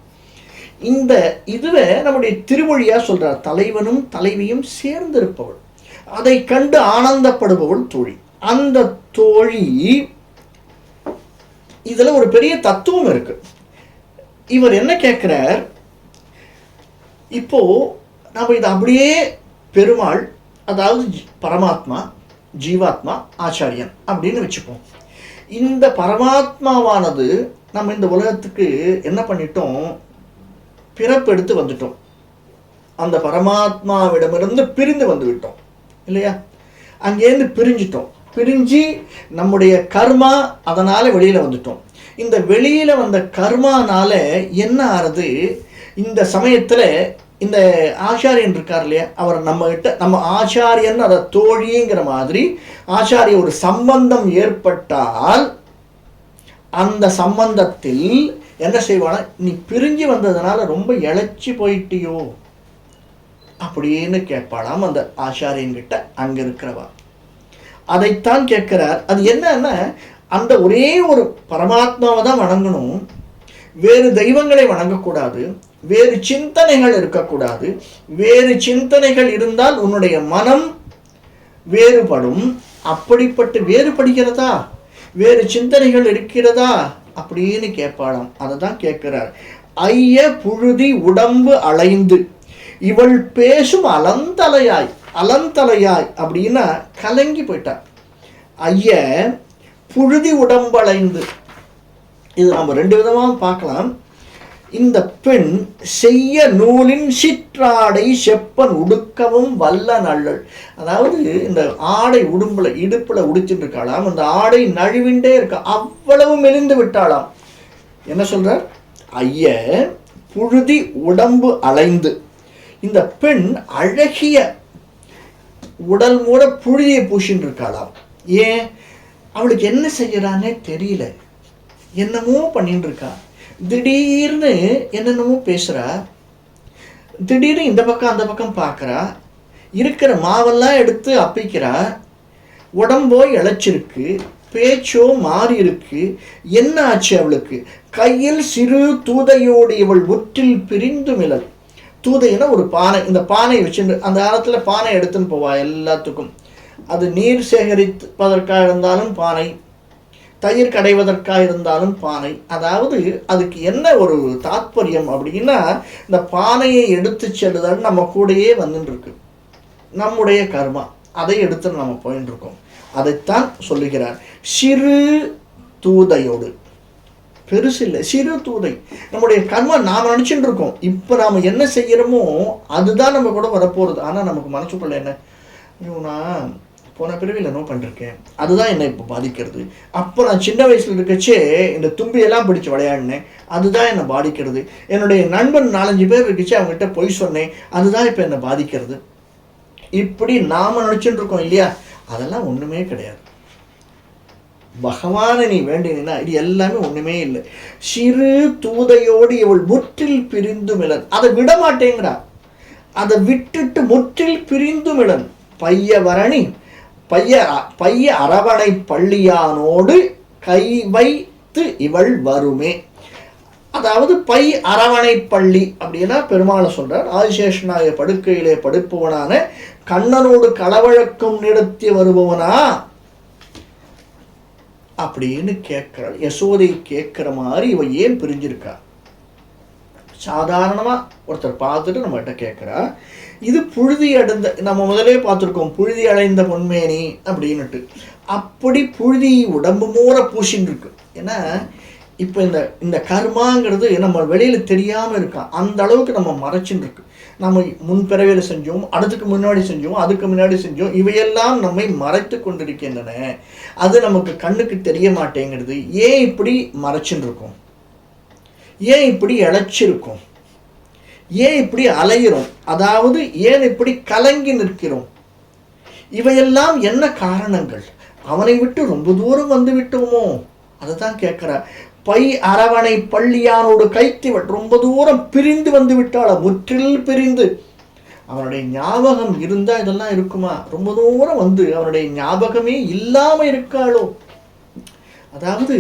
இதுவே நம்முடைய திருமொழியா சொல்றார். தலைவனும் தலைவியும் சேர்ந்திருப்பவள், அதை கண்டு ஆனந்தப்படுபவள் தோழி. அந்த தோழி இதுல ஒரு பெரிய தத்துவம் இருக்கு. இவர் என்ன கேட்கிறார், இப்போ நம்ம இதை அப்படியே பெருமாள், அதாவது பரமாத்மா, ஜீவாத்மா, ஆச்சாரியன் அப்படின்னு வச்சுப்போம். இந்த பரமாத்மாவானது நம்ம இந்த உலகத்துக்கு என்ன பண்ணிட்டோம், பிறப்பெடுத்து வந்துட்டோம், அந்த பரமாத்மாவிடமிருந்து பிரிந்து வந்து விட்டோம் இல்லையா, அங்கேருந்து பிரிஞ்சிட்டோம். பிரிஞ்சு நம்முடைய கர்மா அதனால வெளியில வந்துட்டோம். இந்த வெளியில வந்த கர்மானால என்ன ஆறுது, இந்த சமயத்துல இந்த ஆச்சாரியன் இருக்கார் இல்லையா, அவர் நம்ம கிட்ட, நம்ம ஆச்சாரியன் அதை தோழிங்கிற மாதிரி ஆச்சாரிய ஒரு சம்பந்தம் ஏற்பட்டால் அந்த சம்பந்தத்தில் என்ன செய்வானா, நீ பிரிஞ்சு வந்ததுனால ரொம்ப இழைச்சி போயிட்டியோ அப்படின்னு கேட்பாளாம் அந்த ஆச்சாரியன் கிட்ட அங்க இருக்கிறவா. அதைத்தான் கேட்கிறார். அது என்னன்னா, அந்த ஒரே ஒரு பரமாத்மாவை தான் வணங்கணும், வேறு தெய்வங்களை வணங்கக்கூடாது, வேறு சிந்தனைகள் இருக்கக்கூடாது. வேறு சிந்தனைகள் இருந்தால் உன்னுடைய மனம் வேறுபடும். அப்படிப்பட்டு வேறுபடுகிறதா, வேறு சிந்தனைகள் இருக்கிறதா அப்படின்னு கேட்பாளாம். அதை தான் கேட்கிறார். ஐய புழுதி உடம்பு அலைந்து இவள் பேசும் அலந்தலையாய், அலந்தலையாய் அப்படின்னா கலங்கி போயிட்டார். ஐய புழுதி உடம்பளைந்து, இது நம்ம 2 விதமாக பார்க்கலாம். இந்த பெண் செய்ய நூலின் சிற்றாடை செப்பன் உடுக்கவும் வல்ல நள்ளல், அதாவது இந்த ஆடை உடும்புல இடுப்புல உடிச்சிட்டு இருக்காளாம், அந்த ஆடை நழுவிண்டே இருக்கா, அவ்வளவு மெலிந்து விட்டாளாம். என்ன சொல்றார், ஐய புழுதி உடம்பு அலைந்து, இந்த பெண் அழகிய உடல் மூட புழுதியை பூசின்னு இருக்காளாம். ஏன், அவளுக்கு என்ன செய்யறானே தெரியல, என்னமோ பண்ணிட்டு இருக்கா, திடீர்னு என்னென்னமோ பேசுறா, திடீர்னு இந்த பக்கம் அந்த பக்கம் பார்க்குறா, இருக்கிற மாவெல்லாம் எடுத்து அப்பிக்கிறா, உடம்போ இழைச்சிருக்கு, பேச்சோ மாறி இருக்கு. என்ன ஆச்சு அவளுக்கு, கையில் சிறு தூதையோடு இவள் உற்றில் பிரிந்து மிளல். தூதைன்னா ஒரு பானை, இந்த பானை வச்சுட்டு அந்த காலத்தில் பானை எடுத்துன்னு போவா எல்லாத்துக்கும். அது நீர் சேகரிப்பதற்காக இருந்தாலும் பானை, தயிர் கடைவதற்காக இருந்தாலும் பானை. அதாவது அதுக்கு என்ன ஒரு தாத்பரியம் அப்படின்னா, இந்த பானையை எடுத்து செல்லுதல் நம்ம கூடயே வந்துட்டு இருக்கு, நம்முடைய கர்மா, அதை எடுத்து நம்ம போயிட்டு இருக்கோம். அதைத்தான் சொல்லுகிறார். சிறு தூதையோடு, பெருசு இல்லை, சிறு தூதை. நம்முடைய கர்மா நாம் நினச்சிட்டு இருக்கோம், இப்போ நாம் என்ன செய்கிறோமோ அதுதான் நம்ம கூட வரப்போகிறது. ஆனால் நமக்கு மனசுக்குள்ள என்ன, நான் போன பிறவியில் என்ன பண்ணிருக்கேன், அதுதான் என்னை இப்போ பாதிக்கிறது. அப்போ நான் சின்ன வயசில் இருக்கச்சே இந்த தும்பியெல்லாம் பிடிச்சி விளையாடினேன், அதுதான் என்னை பாதிக்கிறது. என்னுடைய நண்பன் 4-5 பேர் இருக்குச்சு, அவங்ககிட்ட பொய் சொன்னேன், அதுதான் இப்போ என்னை பாதிக்கிறது. இப்படி நாம் நினச்சிட்டு இருக்கோம் இல்லையா, அதெல்லாம் ஒன்றுமே கிடையாது. பகவானை நீ வேண்டினா இது எல்லாமே ஒன்றுமே இல்லை. சிறு தூதையோடு இவள் முற்றில் பிரிந்து மிளன், அதை விட மாட்டேங்கிறா. அதை விட்டுட்டு முற்றில் பிரிந்துமிடன் பைய அரவணை பள்ளியானோடு கை வைத்து இவள் வருமே. அதாவது பை அரவணை பள்ளி அப்படின்னா பெருமாளை சொல்றார். ஆதிசேஷனாய படுக்கையிலே படுப்பவனான கண்ணனோடு களவழக்கம் நடத்தி வருபவனா அப்படின்னு கேட்கிறாள். யசோதை கேட்கிற மாதிரி இவ ஏன் பிரிஞ்சிருக்கா? சாதாரணமா ஒருத்தர் பார்த்துட்டு நம்ம கிட்ட கேட்கிறா. இது புழுதி அடைந்த, நம்ம முதலே பார்த்துருக்கோம், புழுதி அடைந்த பொன்மேனி அப்படின்னுட்டு. அப்படி புழுதி உடம்பு மூற பூசின்னு இருக்கு. ஏன்னா இப்போ இந்த கர்மாங்கிறது நம்ம வெளியில் தெரியாமல் இருக்கா, அந்த அளவுக்கு நம்ம மறைச்சின்னு இருக்கு. நம்ம முன்பிறவையில் செஞ்சோம், அதுக்கு முன்னாடி செஞ்சோம், அதுக்கு முன்னாடி செஞ்சோம், இவையெல்லாம் நம்மை மறைத்து கொண்டிருக்கின்றன. அது நமக்கு கண்ணுக்கு தெரிய மாட்டேங்கிறது. ஏன் இப்படி மறைச்சுன்னு இருக்கோம்? ஏன் இப்படி இழைச்சிருக்கோம்? ஏன் இப்படி அலைகிறோம்? அதாவது ஏன் இப்படி கலங்கி நிற்கிறோம்? இவையெல்லாம் என்ன காரணங்கள்? அவனை விட்டு ரொம்ப தூரம் வந்து விட்டோமோ? அதை தான் கேட்கிற. பை அரவணை பள்ளியானோடு கைத்திவள் ரொம்ப தூரம் பிரிந்து வந்து விட்டாள, முற்றில் பிரிந்து. அவனுடைய ஞாபகம் இருந்தா இதெல்லாம் இருக்குமா? ரொம்ப தூரம் வந்து அவனுடைய ஞாபகமே இல்லாம இருக்காளோ? அதாவது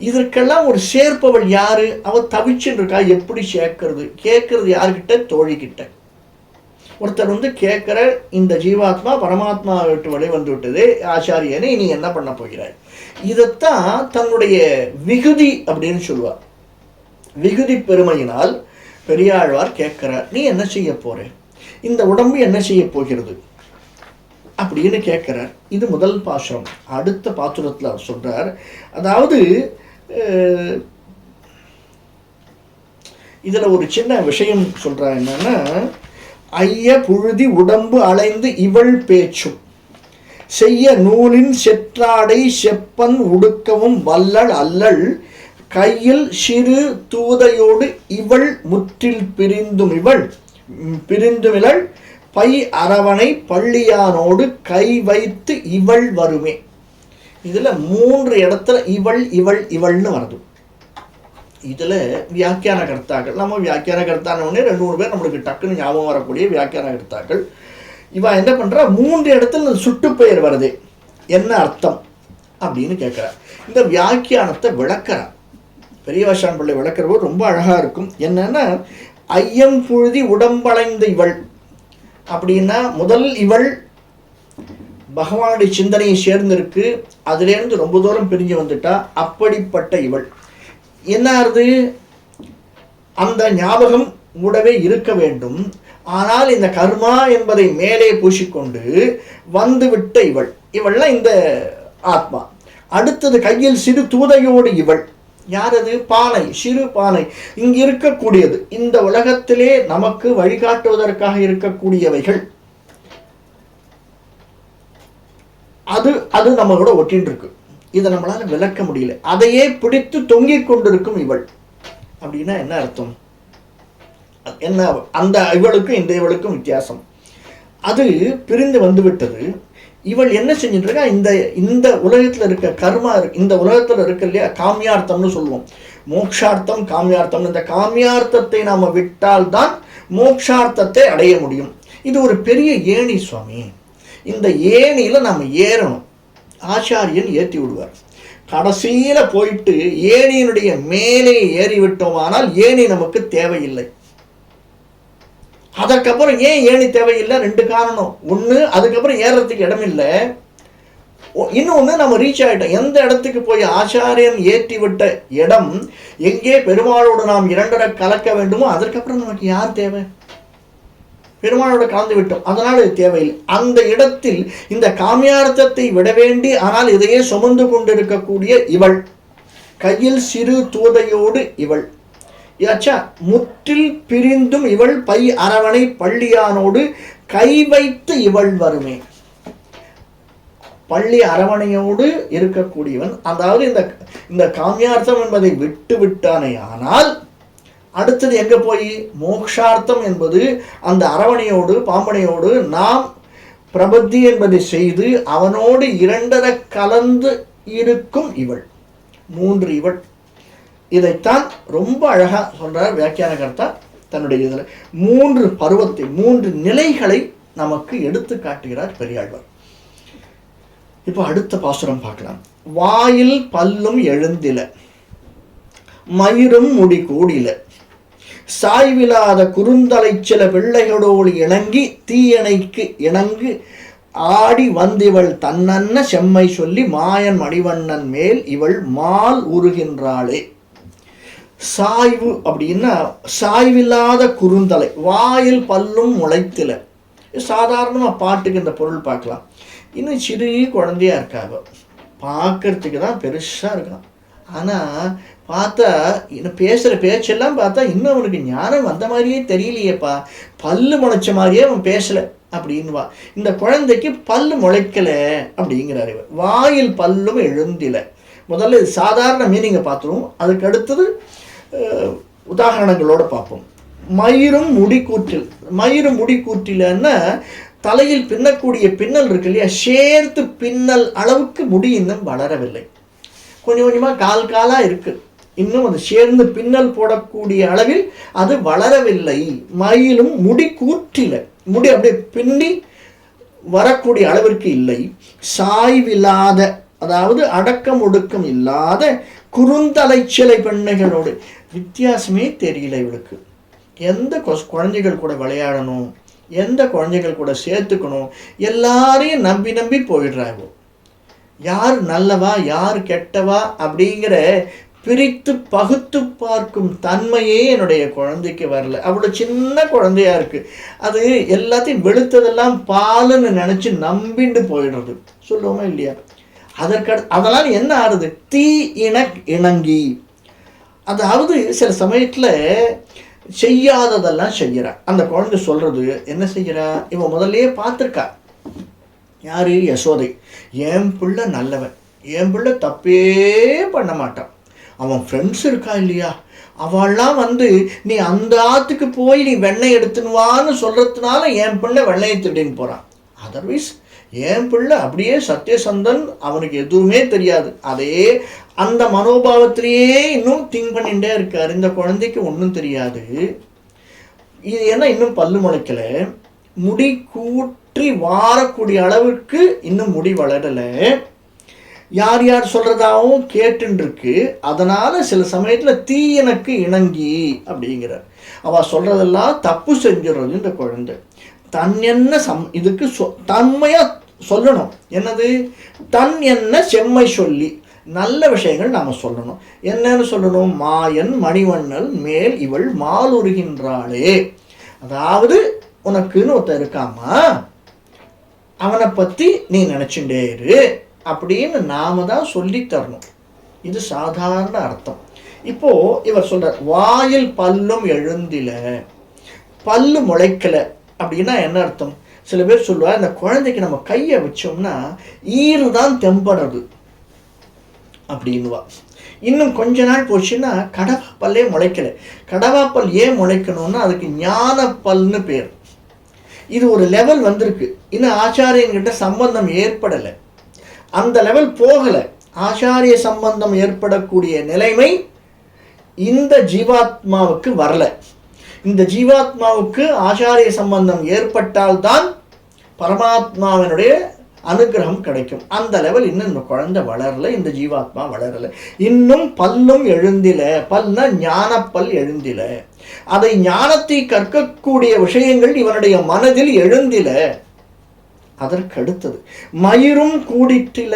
இதற்கெல்லாம் ஒரு சேர்ப்பவள் யாரு? அவ தவிச்சுன்னு இருக்கா. எப்படி சேர்க்கிறது? கேட்கறது யாருக்கிட்ட? தோழிக்கிட்ட. ஒருத்தர் வந்து கேட்கிற, இந்த ஜீவாத்மா பரமாத்மா விட்டு வழி வந்து விட்டது ஆச்சாரியனை, நீ என்ன பண்ண போகிறாய்? இதைத்தான் தன்னுடைய விகுதி அப்படின்னு சொல்லுவார். விகுதி பெருமையினால் பெரியாழ்வார் கேட்கிறார், நீ என்ன செய்ய போற? இந்த உடம்பு என்ன செய்ய போகிறது அப்படின்னு கேட்கிறார். இது முதல் பாசுரம். அடுத்த பாசுரத்தில் அவர் சொல்றார், அதாவது இதுல ஒரு சின்ன விஷயம் சொல்றார். என்னன்னா, ஐய புழுதி உடம்பு அலைந்து இவள் பேச்சும் செய்ய நூலின் செற்றாடை செப்பன் உடுக்கவும் வல்லள் அல்லள் கையில் சிறு தூதையோடு இவள் முற்றில் பிரிந்துமிழள் பை அரவணை பள்ளியானோடு கை வைத்து இவள் வருமே. இதுல 3 இடத்துல இவள் இவள் இவள்னு வருது. இதுல வியாக்கியான கர்த்தாக்கள், நம்ம வியாக்கியான கர்த்தான உடனே 2-3 பேர் நம்மளுக்கு டக்குன்னு ஞாபகம் வரக்கூடிய வியாக்கியான கர்த்தாக்கள். இவ என்ன பண்றா, 3 இடத்துல சுட்டுப்பெயர் வருது, என்ன அர்த்தம் அப்படின்னு கேட்கிறார். இந்த வியாக்கியானத்தை விளக்கிறார். பெரியவாசான் பிள்ளை விளக்கிறவர் ரொம்ப அழகா இருக்கும். என்னன்னா, ஐயம் புழுதி உடம்பளைந்த இவள் அப்படின்னா, முதல் இவள் பகவானுடைய சிந்தனையை சேர்ந்திருக்கு, அதுலேருந்து ரொம்ப தூரம் பிரிஞ்சு வந்துட்டா. அப்படிப்பட்ட இவள் என்ன ஆறுது? அந்த ஞாபகம் கூடவே இருக்க வேண்டும். ஆனால் இந்த கர்மா என்பதை மேலே பூசிக்கொண்டு வந்துவிட்ட இவள்லாம் இந்த ஆத்மா. அடுத்தது கையில் சிறு தூதையோடு இவள். யார் அது? பானை, சிறு பானை. இங்கு இருக்கக்கூடியது, இந்த உலகத்திலே நமக்கு வழிகாட்டுவதற்காக இருக்கக்கூடியவைகள். அது நம்மளோட ஒட்டின்னு இருக்கு. இதை நம்மளால விளக்க முடியல. அதையே பிடித்து தொங்கிக் கொண்டிருக்கும் இவள் அப்படின்னா என்ன அர்த்தம்? என்ன அந்த இவளுக்கும் இந்த இவளுக்கும் வித்தியாசம்? அது பிரிந்து வந்து விட்டது. இவள் என்ன செஞ்சுட்டு இருக்கா? இந்த உலகத்துல இருக்க கர்மா, இந்த உலகத்துல இருக்க இல்லையா, காமியார்த்தம்னு சொல்லுவோம். மோக்ஷார்த்தம், காமியார்த்தம். இந்த காமியார்த்தத்தை நாம விட்டால் தான் மோக்ஷார்த்தத்தை அடைய முடியும். இது ஒரு பெரிய ஏணி சுவாமி. இந்த ஏணியில நாம ஏறணும். ஆச்சாரியன் ஏற்றி விடுவார். கடைசியில போயிட்டு ஏணியினுடைய மேலே ஏறிவிட்டோமானால் ஏணி நமக்கு தேவையில்லை. அதற்கப்புறம் ஏன் ஏணி தேவையில்லை? 2 காரணம். ஒன்று, அதுக்கப்புறம் ஏறத்துக்கு இடம் இல்லை. இன்னொன்று, நம்ம ரீச் ஆகிட்டோம். எந்த இடத்துக்கு போய் ஆச்சாரியன் ஏற்றி விட்ட இடம், எங்கே பெருமாளோடு நாம் 2 கலக்க வேண்டுமோ அதற்கப்புறம் நமக்கு யார் தேவை? பெருமாளோட கலந்து விட்டோம், அதனால் இது தேவையில்லை. அந்த இடத்தில் இந்த காமியார்த்தத்தை விட வேண்டி, ஆனால் இதையே சுமந்து கொண்டிருக்கக்கூடிய இவள், கையில் சிறு தூதையோடு இவள். யாச்சா முற்றில் பிரிந்தும் இவள் பை அரவணை பள்ளியானோடு கை வைத்து இவள் வருமே. பள்ளி அரவணையோடு இருக்கக்கூடியவன், அதாவது இந்த காமியார்த்தம் என்பதை விட்டு விட்டானே. ஆனால் அடுத்தது எங்க போய் மோக்ஷார்த்தம் என்பது அந்த அரவணையோடு பாம்பனையோடு நாம் பிரபத்தி என்பதை செய்து அவனோடு 2 கலந்து இருக்கும் இவள். 3 இவள். இதைத்தான் ரொம்ப அழகா சொல்றார் வியாக்கியான கர்த்தா. தன்னுடைய இதில் 3 பருவத்தை 3 நிலைகளை நமக்கு எடுத்து காட்டுகிறார் பெரியாழ்வார். இப்போ அடுத்த பாசுரம் பார்க்கலாம். வாயில் பல்லும் எழுந்தில மயிரும் முடி கூடில சாய்விலாத குறுந்தலை சில பிள்ளைகளோடு இணங்கி தீயணைக்கு இணங்கு ஆடி வந்திவள் தன்னன்ன செம்மை சொல்லி மாயன் மணிவண்ணன் மேல் இவள் மால் உருகின்றாளே. சாய்வு அப்படின்னா சாய்வில்லாத குறுந்தலை, வாயில் பல்லும் முளைத்தில. சாதாரணமாக பாட்டுக்கு இந்த பொருள் பார்க்கலாம். இன்னும் சிறு குழந்தையா இருக்காங்க, பார்க்கறதுக்கு தான் பெருசாக இருக்கான். ஆனால் பார்த்தா இன்னும் பேசுகிற பேச்செல்லாம் பார்த்தா இன்னும் அவனுக்கு ஞானம் வந்த மாதிரியே தெரியலையேப்பா, பல்லு முளைச்ச மாதிரியே அவன் பேசலை அப்படின்வா. இந்த குழந்தைக்கு பல்லு முளைக்கலை அப்படிங்கிறார் இவர். வாயில் பல்லும் எழுந்தில. முதல்ல இது சாதாரண மீனிங்கை பார்த்துருவோம், அதுக்கு அடுத்தது உதாரணங்களோடு பார்ப்போம். மயிரும் முடிக்கூற்றில். மயிரும் முடிக்கூற்றிலன்னா தலையில் பின்னக்கூடிய பின்னல் இருக்கு இல்லையா, சேர்த்து பின்னல் அளவுக்கு முடி இன்னும் வளரவில்லை. கொஞ்சம் கொஞ்சமாக காலாக இருக்குது, இன்னும் அது சேர்ந்து பின்னல் போடக்கூடிய அளவில் அது வளரவில்லை. மயிலும் முடி கூற்றில, முடி அப்படியே பின்னி வரக்கூடிய அளவிற்கு இல்லை. சாய்வில்லாத, அதாவது அடக்கம் ஒடுக்கம் இல்லாத குறுந்தலை சிலை பெண்ணைகளோடு. வித்தியாசமே தெரியல இவளுக்கு. எந்த குழந்தைகள் கூட விளையாடணும், எந்த குழந்தைகள் கூட சேர்த்துக்கணும், எல்லாரையும் நம்பி நம்பி போயிடுறாங்க. யார் நல்லவா யார் கெட்டவா அப்படிங்கிற பிரித்து பகுத்து பார்க்கும் தன்மையே என்னுடைய குழந்தைக்கு வரல. அவ்வளோ சின்ன குழந்தையா இருக்கு, அது எல்லாத்தையும் வெளுத்ததெல்லாம் பாலுன்னு நினச்சி நம்பிண்டு போயிடுறது, சொல்லுவோமா இல்லையா? அதெல்லாம் என்ன ஆறுது? தீ இணங்கி. அதாவது சில சமயத்தில் செய்யாததெல்லாம் செய்கிறா. அந்த குழந்தை சொல்றது என்ன செய்கிறா? இவன் முதல்லையே பார்த்துருக்கா. யாரு? யசோதை. என் பிள்ளை நல்லவன், என் பிள்ளை தப்பே பண்ண மாட்டான், அவன் ஃப்ரெண்ட்ஸ் இருக்கா இல்லையா, அவள்லாம் வந்து நீ அந்த ஆற்றுக்கு போய் நீ வெண்ணெய் எடுத்துனுவான்னு சொல்கிறதுனால என் பிள்ளை வெண்ணெயை திருடின்னு போகிறான். அதர்வைஸ் என் பிள்ளை அப்படியே சத்தியசந்தன், அவனுக்கு எதுவுமே தெரியாது. அதே அந்த மனோபாவத்திலேயே இன்னும் திங்க் பண்ணிகிட்டே இருக்கார். இந்த குழந்தைக்கு ஒன்றும் தெரியாது. இது என்ன, இன்னும் பல்லு முளைக்கலை, முடி கூற்றி வாரக்கூடிய அளவுக்கு இன்னும் முடி வளரலை. யார் யார் சொல்கிறதாகவும் கேட்டுருக்கு. அதனால் சில சமயத்தில் தீயனுக்கு இணங்கி அப்படிங்கிறார். அவள் சொல்கிறதெல்லாம் தப்பு செஞ்சிடறது இந்த குழந்தை. தன் என்ன இதுக்கு தன்மையாக சொல்லணும். என்னது? தன் என்ன செம்மை சொல்லி நல்ல விஷயங்கள் நாம் சொல்லணும். என்னன்னு சொல்லணும்? மாயன் மணிவண்ணல் மேல் இவள் மாலுருகின்றாளே. அதாவது உனக்குன்னு ஒருத்தர் இருக்காமா, அவனை பற்றி நீ நினச்சிண்டே இரு அப்படின்னு நாம தான் சொல்லி தரணும். இது சாதாரண அர்த்தம். இப்போ இவர் சொல்றார், வாயில் பல்லும் எழுந்தில, பல்லு முளைக்கல அப்படின்னா என்ன அர்த்தம்? சில பேர் சொல்லுவார், இந்த குழந்தைக்கு நம்ம கையை வச்சோம்னா ஈறு தான் தெம்படுறது அப்படின்வா. இன்னும் கொஞ்ச நாள் போச்சுன்னா கடவாப்பல்லே முளைக்கல. கடவாப்பல் ஏன் முளைக்கணும்னா அதுக்கு ஞானப்பல்னு பேர். இது ஒரு லெவல் வந்திருக்கு, இன்னும் ஆச்சாரியன்கிட்ட சம்பந்தம் ஏற்படலை, அந்த லெவல் போகலை. ஆச்சாரிய சம்பந்தம் ஏற்படக்கூடிய நிலைமை இந்த ஜீவாத்மாவுக்கு வரல. இந்த ஜீவாத்மாவுக்கு ஆச்சாரிய சம்பந்தம் ஏற்பட்டால்தான் பரமாத்மாவினுடைய அனுகிரகம் கிடைக்கும். அந்த லெவல் இன்னும் இந்த குழந்தை வளரல, இந்த ஜீவாத்மா வளரல. இன்னும் பல்லும் எழுந்தில, பல்னா ஞானப்பல் எழுந்தில, அதை ஞானத்தை கற்கக்கூடிய விஷயங்கள் இவனுடைய மனதில் எழுந்தில. அதற்கு அடுத்தது மயிரும் கூடிட்டில.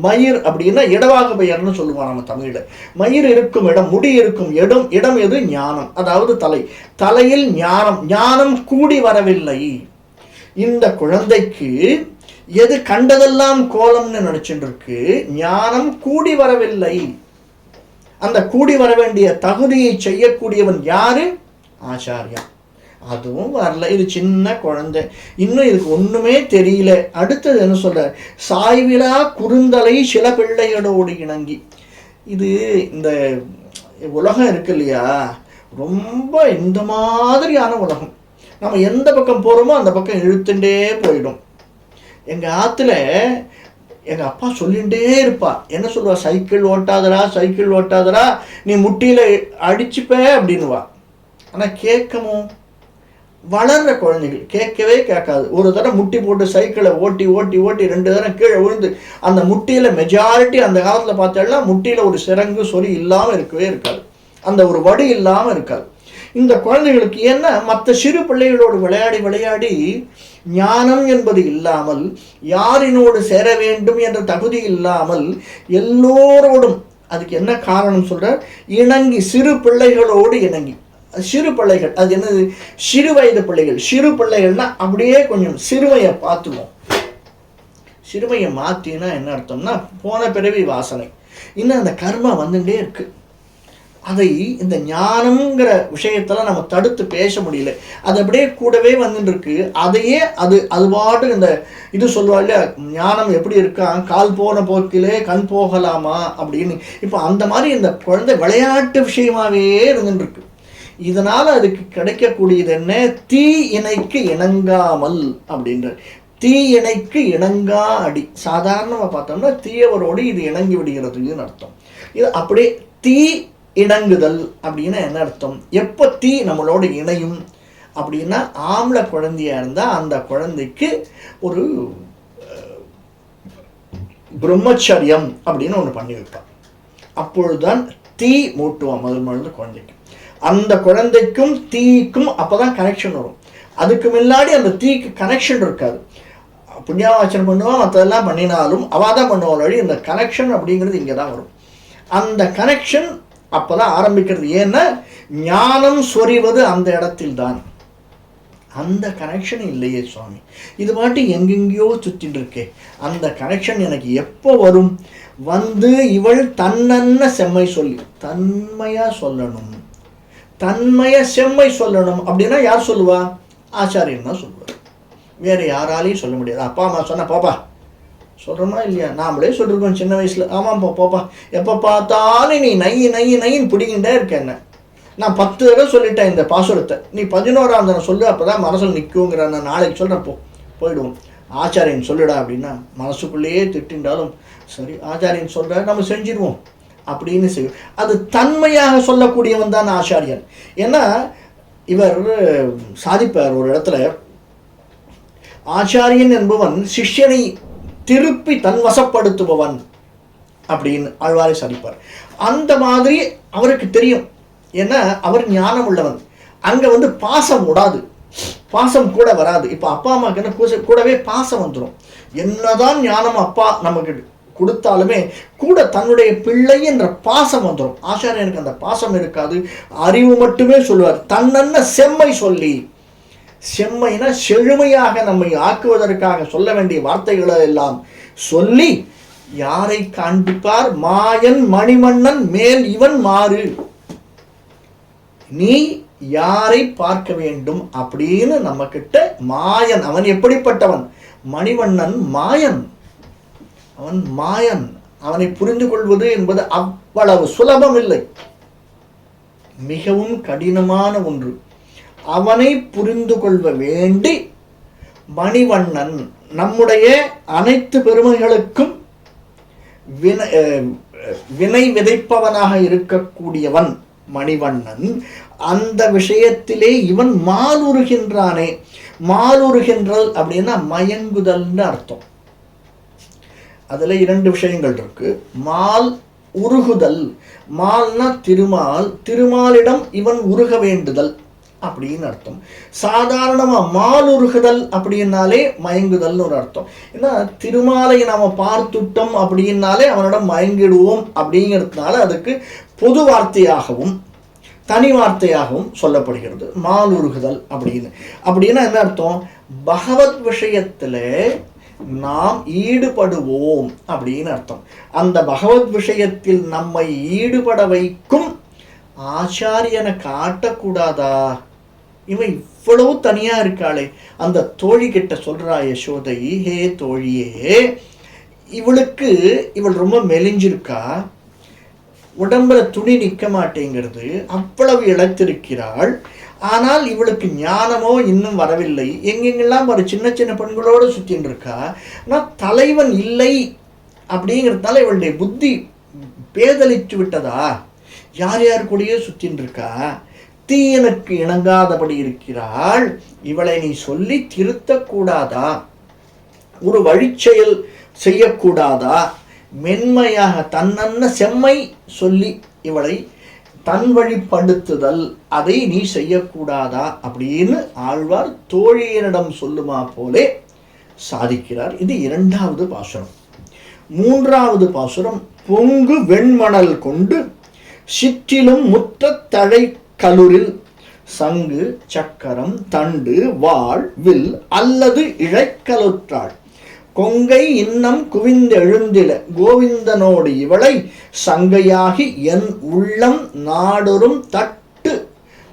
மயிர் அப்படின்னா இடவாக பெயர்னு சொல்லுவோம் நம்ம தமிழ்ல. மயிர் இருக்கும் இடம், முடி இருக்கும் இடம், இடம் எது? ஞானம், அதாவது தலை. தலையில் ஞானம், ஞானம் கூடி வரவில்லை. இந்த குழந்தைக்கு எது கண்டதெல்லாம் கோலம்னு நினைச்சுட்டு இருக்கு, ஞானம் கூடி வரவில்லை. அந்த கூடி வர வேண்டிய தகுதியை செய்யக்கூடியவன் யாரு? ஆச்சாரியா. அதுவும் வரல. இது சின்ன குழந்தை, இன்னும் இதுக்கு ஒண்ணுமே தெரியல. அடுத்தது என்ன சொல்ற? சாய்விலா குறுந்தலை சில பிள்ளைகளோடு இணங்கி. இது இந்த உலகம் இருக்கு இல்லையா, ரொம்ப இந்த மாதிரியான உலகம். நம்ம எந்த பக்கம் போறோமோ அந்த பக்கம் இழுத்துட்டே போயிடும். எங்க ஆத்துல எங்க அப்பா சொல்லிகிட்டே இருப்பா. என்ன சொல்லுவா? சைக்கிள் ஓட்டாதரா, சைக்கிள் ஓட்டாதரா, நீ முட்டியில அடிச்சுப்ப அப்படின்னுவா. ஆனால் கேட்கமோ? வளர்ற குழந்தைகள் கேட்கவே கேட்காது. ஒரு தடவை முட்டி போட்டு சைக்கிளை ஓட்டி ஓட்டி ஓட்டி 2 தடவை கீழே விழுந்து அந்த முட்டியில் மெஜாரிட்டி அந்த காலத்தில் பார்த்தோம்னா முட்டியில் ஒரு சிறங்கு சொறி இல்லாமல் இருக்கவே இருக்காது, அந்த ஒரு வடு இல்லாமல் இருக்காது. இந்த குழந்தைகளுக்கு என்ன, மற்ற சிறு பிள்ளைகளோடு விளையாடி விளையாடி ஞானம் என்பது இல்லாமல், யாரினோடு சேர வேண்டும் என்ற தகுதி இல்லாமல் எல்லோரோடும், அதுக்கு என்ன காரணம் சொல்கிறார், இணங்கி, சிறு பிள்ளைகளோடு இணங்கி. சிறு பிள்ளைகள் அது என்னது, சிறு வயது பிள்ளைகள். சிறு பிள்ளைகள்னா அப்படியே கொஞ்சம் சிறுமையை பார்த்துவோம். சிறுமையை மாற்றினா என்ன அர்த்தம்னா, போன பிறவி வாசனை, இன்னும் அந்த கர்மா வந்துட்டே இருக்கு. அதை இந்த ஞானம்ங்கிற விஷயத்தில் நம்ம தடுத்து பேச முடியல. அது அப்படியே கூடவே வந்துட்டு இருக்கு. அதையே அது பாட்டு இந்த இது சொல்லுவாள், ஞானம் எப்படி இருக்கான், கால் போன போக்கிலே கண் போகலாமா அப்படின்னு. இப்போ அந்த மாதிரி இந்த குழந்தை விளையாட்டு விஷயமாவே இருந்துட்டு இருக்கு. இதனால் அதுக்கு கிடைக்கக்கூடியது என்ன, தீ இணைக்கு இணங்காமல் அப்படின்ற. தீ இணைக்கு இணங்கா அடி. சாதாரணமாக பார்த்தோம்னா தீயவரோடு இது இணங்கி விடுகிறதுன்னு அர்த்தம். இது அப்படியே தீ இணங்குதல் அப்படின்னா என்ன அர்த்தம், எப்போ தீ நம்மளோட இணையும் அப்படின்னா, ஆம்பளை குழந்தையா இருந்தால் அந்த குழந்தைக்கு ஒரு பிரம்மச்சரியம் அப்படின்னு ஒன்று பண்ணி வைப்பான். அப்பொழுதுதான் தீ மூட்டுவான் முதல் குழந்தைக்கு. அந்த குழந்தைக்கும் தீக்கும் அப்போதான் கனெக்ஷன் வரும். அதுக்கு முன்னாடி அந்த தீக்கு கனெக்ஷன் இருக்காது. புண்ணியாவாச்சனம் பண்ணுவான், மற்றதெல்லாம் பண்ணினாலும் அவள் தான் பண்ணுவாள் வழி. இந்த கனெக்ஷன் அப்படிங்கிறது இங்கே தான் வரும். அந்த கனெக்ஷன் அப்போ தான் ஆரம்பிக்கிறது. ஏன்னா ஞானம் சொறிவது அந்த இடத்தில் தான். அந்த கனெக்ஷன் இல்லையே சுவாமி, இது பாட்டு எங்கெங்கேயோ சுற்றின்னு இருக்கே, அந்த கனெக்ஷன் எனக்கு எப்போ வரும்? வந்து இவள் தன்னன்ன செம்மை சொல்லி, தன்மையாக சொல்லணும், தன்மைய செம்மை சொல்லணும். அப்படின்னா யார் சொல்லுவா? ஆச்சாரியன் தான் சொல்லுவார், வேறு யாராலையும் சொல்ல முடியாது. அப்பா அம்மா சொன்ன பாப்பா சொல்கிறோமா இல்லையா? நாமளே சொல்லிருக்கோம் சின்ன வயசில், ஆமாம் போப்பா, எப்போ பார்த்தாலும் நீ நையின்னு பிடிக்கிட்டே இருக்க. என்ன நான் 10 தடவை சொல்லிட்டேன் இந்த பாசுரத்தை, நீ 11ஆம் தடவை சொல்லு, அப்போ தான் மனசில் நிற்குங்கிற. நான் நாளைக்கு சொல்கிறேன், போயிடுவோம். ஆச்சாரியன் சொல்லிடா அப்படின்னா மனசுக்குள்ளேயே திட்டின்றாலும் சரி, ஆச்சாரியன் சொல்கிற நம்ம செஞ்சிடுவோம் அப்படின்னு செய்யும். அது தன்மையாக சொல்லக்கூடியவன் தான் ஆச்சாரியன். ஏன்னா இவர் சாதிப்பார் ஒரு இடத்துல, ஆச்சாரியன் என்பவன் சிஷ்யனை திருப்பி தன்வசப்படுத்துபவன் அப்படின்னு ஆழ்வாரை சாதிப்பார். அந்த மாதிரி அவருக்கு தெரியும், ஏன்னா அவர் ஞானம் உள்ளவன். அங்கே வந்து பாசம் விடாது, பாசம் கூட வராது. இப்போ அப்பா அம்மாவுக்கு என்ன கூடவே பாசம் வந்துடும். என்னதான் ஞானம் அப்பா நமக்கு கொடுத்தாலுமே கூட தன்னுடைய பிள்ளை என்ற பாசம் வந்துடும். ஆச்சாரியனுக்கு அந்த பாசம் இருக்காது, அறிவு மட்டுமே சொல்லுவார். தன்னன்ன செம்மை சொல்லி, செம்மைனா செழுமையாக நம்மை ஆக்குவதற்காக சொல்ல வேண்டிய வார்த்தைகளை எல்லாம் சொல்லி யாரை காண்பிப்பார்? மாயன் மணிவண்ணன் மேல் இவன் மாறு, நீ யாரை பார்க்க வேண்டும் அப்படின்னு நம்ம கிட்ட மாயன். அவன் எப்படிப்பட்டவன்? மணிவண்ணன் மாயன், அவன் மாயன். அவனை புரிந்து கொள்வது என்பது அவ்வளவு சுலபம் இல்லை, மிகவும் கடினமான ஒன்று. அவனை புரிந்து கொள்ள வேண்டி மணிவண்ணன் நம்முடைய அனைத்து பெருமைகளுக்கும் வினை விதைப்பவனாக இருக்கக்கூடியவன் மணிவண்ணன். அந்த விஷயத்திலே இவன் மாலுருகின்றானே. மாலுருகின்றல் அப்படின்னா மயங்குதல்னு அர்த்தம். அதில் 2 விஷயங்கள் இருக்கு. மால் உருகுதல், மால்னா திருமால், திருமாலிடம் இவன் உருக வேண்டுதல் அப்படின்னு அர்த்தம். சாதாரணமாக மால் உருகுதல் அப்படின்னாலே மயங்குதல்னு ஒரு அர்த்தம். ஏன்னா திருமாலை நாம் பார்த்துட்டோம் அப்படின்னாலே அவனிடம் மயங்கிடுவோம் அப்படிங்கிறதுனால அதுக்கு பொது வார்த்தையாகவும் தனி வார்த்தையாகவும் சொல்லப்படுகிறது மால் உருகுதல் அப்படின்னு. அப்படின்னா என்ன அர்த்தம்? பகவத் விஷயத்தில் நாம் ஈடுபடுவோம் அப்படின்னு அர்த்தம். அந்த பகவத் விஷயத்தில் நம்மை ஈடுபட வைக்கும் ஆச்சாரியனை காட்டக்கூடாதா? இவன் இவ்வளவு தனியா இருக்காளே. அந்த தோழி கிட்ட சொல்றா யசோதை, ஹே தோழியே, இவள் ரொம்ப மெலிஞ்சிருக்கா, உடம்புல துணி நிற்க மாட்டேங்கிறது, அவ்வளவு இழைத்திருக்கிறாள், ஆனால் இவளுக்கு ஞானமோ இன்னும் வரவில்லை. எங்கெங்கெல்லாம் ஒரு சின்ன சின்ன பெண்களோடு சுற்றின்னு இருக்கா. ஆனால் தலைவன் இல்லை அப்படிங்கிறதுனால இவளுடைய புத்தி பேதலித்து விட்டதா? யார் யார் கூடயே சுற்றின்னு இருக்கா, பக்தியனுக்கு இணங்காதபடி இருக்கிறாள், இவளை நீ சொல்லி திருத்தக்கூடாதா? ஒரு வழிச்செயல் செய்யக்கூடாதா? மென்மையாக தன்னன்ன செம்மை சொல்லி இவளை தன் வழிப்படுத்துதல், அதை நீ செய்யக்கூடாதா அப்படின்னு ஆழ்வார் தோழியனிடம் சொல்லுமா போலே சாதிக்கிறார். இது 2வது பாசுரம். 3வது பாசுரம், பொங்கு வெண்மணல் கொண்டு சிற்றிலும் முற்றத்தழை கலுரில் சங்கு சக்கரம் தண்டு வாழ் வில் அல்லது இழைக்கலுற்றாள் கொங்கை இன்னம் குவிந்தெழுந்தில கோவிந்தனோடு இவளை சங்கையாகி என் உள்ளம் நாடொரும் தட்டு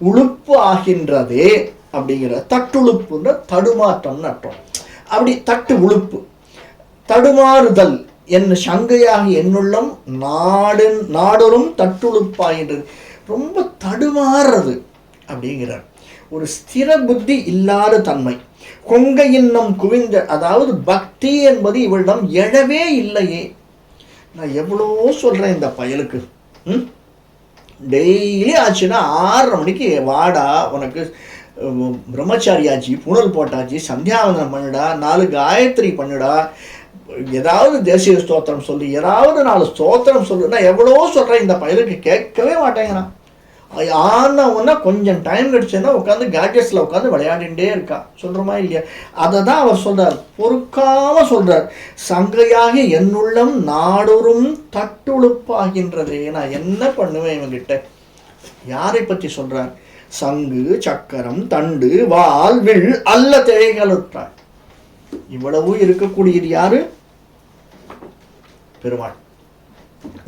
உழுப்பு ஆகின்றதே அப்படிங்கிற தட்டுழுப்புன்ற தடுமாற்றம் அர்த்தம். அப்படி தட்டு உழுப்பு தடுமாறுதல், என் சங்கையாகி என்னுள்ளம் நாடொரும் தட்டுழுப்பாகின்றது, ரொம்ப தடுமாறுறது அப்படிங்கிறார். ஒரு ஸ்திர புத்தி இல்லாத தன்மை. கொங்கை இன்னம் குவிந்த, அதாவது பக்தி என்பது இவளிடம் எழவே இல்லையே. நான் எவ்வளோ சொல்கிறேன் இந்த பயலுக்கு, டெய்லி ஆச்சுன்னா 6:30 மணிக்கு வாடா, உனக்கு பிரம்மச்சாரியாச்சு, புனல் போட்டாச்சு, சந்தியாவந்தனம் பண்ணுடா, 4 காயத்ரி பண்ணுடா, ஏதாவது தேசிய ஸ்தோத்திரம் சொல்லி, ஏதாவது 4 ஸ்தோத்திரம் சொல்லுன்னா எவ்வளோ சொல்கிறேன், இந்த பயலுக்கு கேட்கவே மாட்டேங்கிறான். ஆனா கொஞ்சம் டைம் கிடச்சுன்னா உட்காந்து கேட்ஜெட்ஸில் உட்காந்து விளையாடிகிட்டே இருக்கா. சொல்கிறோமா இல்லையா? அதை தான் அவர் சொல்கிறார், பொறுக்காமல் சொல்கிறார். சங்கையாகி என்னுள்ளம் நாடொரும் தட்டுழுப்பாகின்றதே. நான் என்ன பண்ணுவேன் இவங்கிட்ட? யாரை பற்றி சொல்கிறார்? சங்கு சக்கரம் தண்டு வால் வில் அல்ல திரைகளுற்றாள். இவ்வளவு இருக்கக்கூடியது யாரு? பெருமாள்.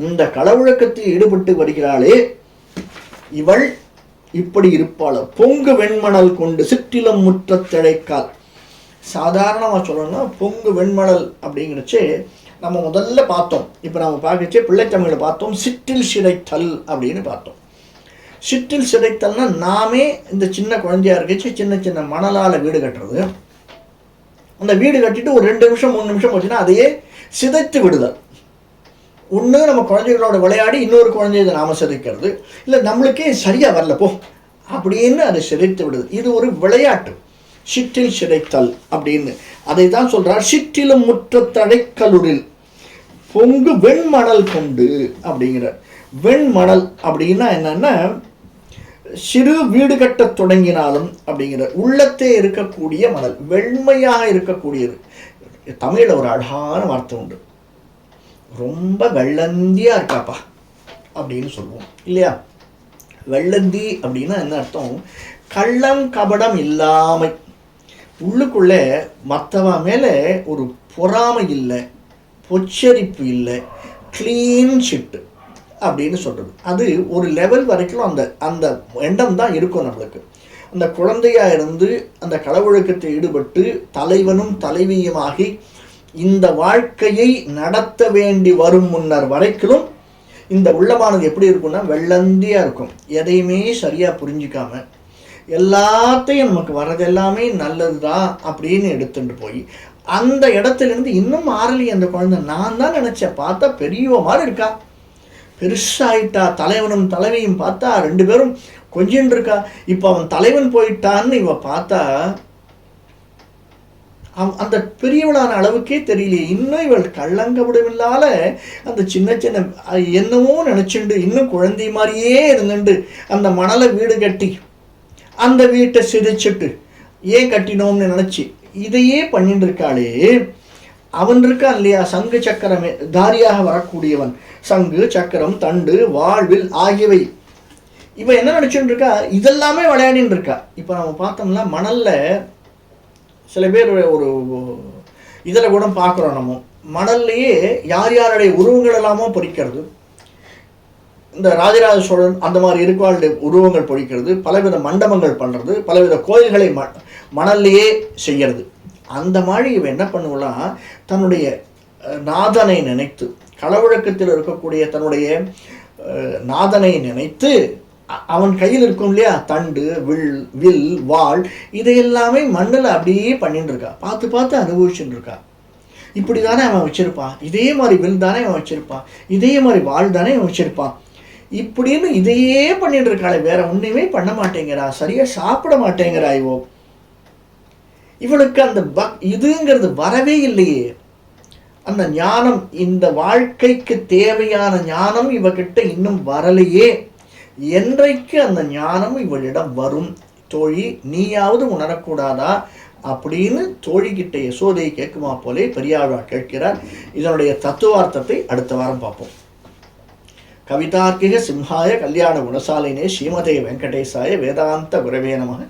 இந்த களவுழக்கத்தில் ஈடுபட்டு வருகிறாளே இவள் இப்படி இருப்பாள். பொங்கு வெண்மணல் கொண்டு சிற்றிலும் முற்ற திளைக்கால். சாதாரணமாக சொல்லணும்னா பொங்கு வெண்மணல் அப்படிங்கிறச்சே நம்ம முதல்ல பார்த்தோம். இப்போ நம்ம பார்க்கச்சே பிள்ளைத்தமிழில் பார்த்தோம், சிற்றில் சிறைத்தல் அப்படின்னு பார்த்தோம். சிற்றில் சிறைத்தல்னா நாமே இந்த சின்ன குழந்தையா இருக்கச்சு சின்ன சின்ன மணலால் வீடு கட்டுறது. அந்த வீடு கட்டிட்டு ஒரு 2 நிமிஷம் 3 நிமிஷம் போச்சுன்னா அதையே சிதைத்து விடுதல். ஒன்று நம்ம குழந்தைகளோட விளையாடி இன்னொரு குழந்தைய நாம சிதைக்கிறது, இல்லை நம்மளுக்கே சரியாக வரல போ அப்படின்னு அதை சிதைத்து விடுது. இது ஒரு விளையாட்டு, சிற்றில் சிதைத்தல் அப்படின்னு. அதை தான் சொல்கிறார், சிற்றிலும் முற்றத்தழைக்கலுரில் பொங்கு வெண்மணல் கொண்டு அப்படிங்கிறார். வெண்மணல் அப்படின்னா என்னன்னா, சிறு வீடு கட்ட தொடங்கினாலும் அப்படிங்கிற உள்ளத்தே இருக்கக்கூடிய மணல், வெண்மையாக இருக்கக்கூடியது. தமிழில் ஒரு அழகான வார்த்தை உண்டு, ரொம்ப வெள்ளந்தியா இருக்காப்பா அப்படின்னு சொல்லுவோம் இல்லையா? வெள்ளந்தி அப்படின்னா என்ன அர்த்தம்? கள்ளம் கபடம் இல்லாமை, உள்ளுக்குள்ளே மற்றவ மேலே ஒரு பொறாமை இல்லை, பொச்சரிப்பு இல்லை, க்ளீன் ஷிட்டு அப்படின்னு சொல்கிறது. அது ஒரு லெவல் வரைக்கும் அந்த அந்த எண்ணம் தான் இருக்கும் நம்மளுக்கு. அந்த குழந்தையாக இருந்து அந்த களவொழுக்கத்தை ஈடுபட்டு தலைவனும் தலைவியுமாகி இந்த வாழ்க்கையை நடத்த வேண்டி வரும் முன்னர் வரைக்கும் இந்த உள்ளமானது எப்படி இருக்கும்னா வெள்ளந்தியாக இருக்கும். எதையுமே சரியாக புரிஞ்சிக்காம எல்லாத்தையும் நமக்கு வர்றதெல்லாமே நல்லது தான் அப்படின்னு எடுத்துட்டு போய் அந்த இடத்துலேருந்து இன்னும் மாறலி அந்த குழந்தை. நான் தான் நினச்சேன், பார்த்தா பெரியவ மாதிரி இருக்கா, பெருசாயிட்டா, தலைவனும் தலைவியும் பார்த்தா 2 பேரும் கொஞ்சின்னு இருக்கா. இப்போ அவன் தலைவன் போயிட்டான்னு இவ பார்த்தா அந்த பெரியவளான அளவுக்கே தெரியலையே. இன்னும் இவள் கள்ளங்கபடமில்லாத அந்த சின்ன சின்ன என்னவோ நினச்சிண்டு இன்னும் குழந்தை மாதிரியே இருந்துட்டு அந்த மணலை வீடு கட்டி அந்த வீட்டை சிதைச்சிட்டு ஏன் கட்டினோம்னு நினச்சி இதையே பண்ணிட்டு இருக்காளே. அவன் இருக்கான் இல்லையா, சங்கு சக்கரமே தாரியாக வரக்கூடியவன், சங்கு சக்கரம் தண்டு வாழ்வில் ஆகியவை. இவன் என்ன நினச்சிட்டு இருக்கா? இதெல்லாமே விளையாடின்னு இருக்கா. இப்போ நம்ம பார்த்தோம்னா மணலில் சில பேர் ஒரு இதில் கூட பார்க்குறோம், நம்ம மணல்லையே யார் யாருடைய உருவங்கள் எல்லாமோ பொறிக்கிறது. இந்த ராஜராஜ சோழன் அந்த மாதிரி இருக்கவாளுடைய உருவங்கள் பொறிக்கிறது, பலவித மண்டபங்கள் பண்ணுறது, பலவித கோயில்களை மணல்லையே செய்கிறது. அந்த மாதிரி இவன் என்ன பண்ணுவலாம், தன்னுடைய நாதனை நினைத்து, களவழக்கத்தில் இருக்கக்கூடிய தன்னுடைய நாதனை நினைத்து, அவன் கையில் இருக்கும் இல்லையா தண்டு வில் வாள், இதையெல்லாமே மண்ணில் அப்படியே பண்ணிட்டு இருக்கா. பார்த்து பார்த்து அனுபவிச்சுட்டு இருக்கா. இப்படி தானே அவன் வச்சிருப்பான், இதே மாதிரி வில் தானே அவன் வச்சிருப்பான், இதே மாதிரி வாள் தானே அவன் வச்சிருப்பான். இப்படின்னு இதையே பண்ணிட்டு இருக்காளே, வேற ஒண்ணுமே பண்ண மாட்டேங்கிறா, சரியா சாப்பிட மாட்டேங்கிறா. இவளுக்கு அந்த இதுங்கிறது வரவே இல்லையே. அந்த ஞானம், இந்த வாழ்க்கைக்கு தேவையான ஞானம் இவகிட்ட இன்னும் வரலையே. என்றைக்கு அந்த ஞானம் இவளிடம் வரும் தோழி, நீயாவது உணரக்கூடாதா அப்படின்னு தோழிக்கிட்ட யசோதையை கேட்குமா போலே பெரியாழ்வார் கேட்கிறார். இதனுடைய தத்துவார்த்தத்தை அடுத்த வாரம் பார்ப்போம். கவிதார்க்கிக சிம்ஹாய கல்யாண குணசாலினே ஸ்ரீமதே வெங்கடேசாய வேதாந்த குரவே நமः.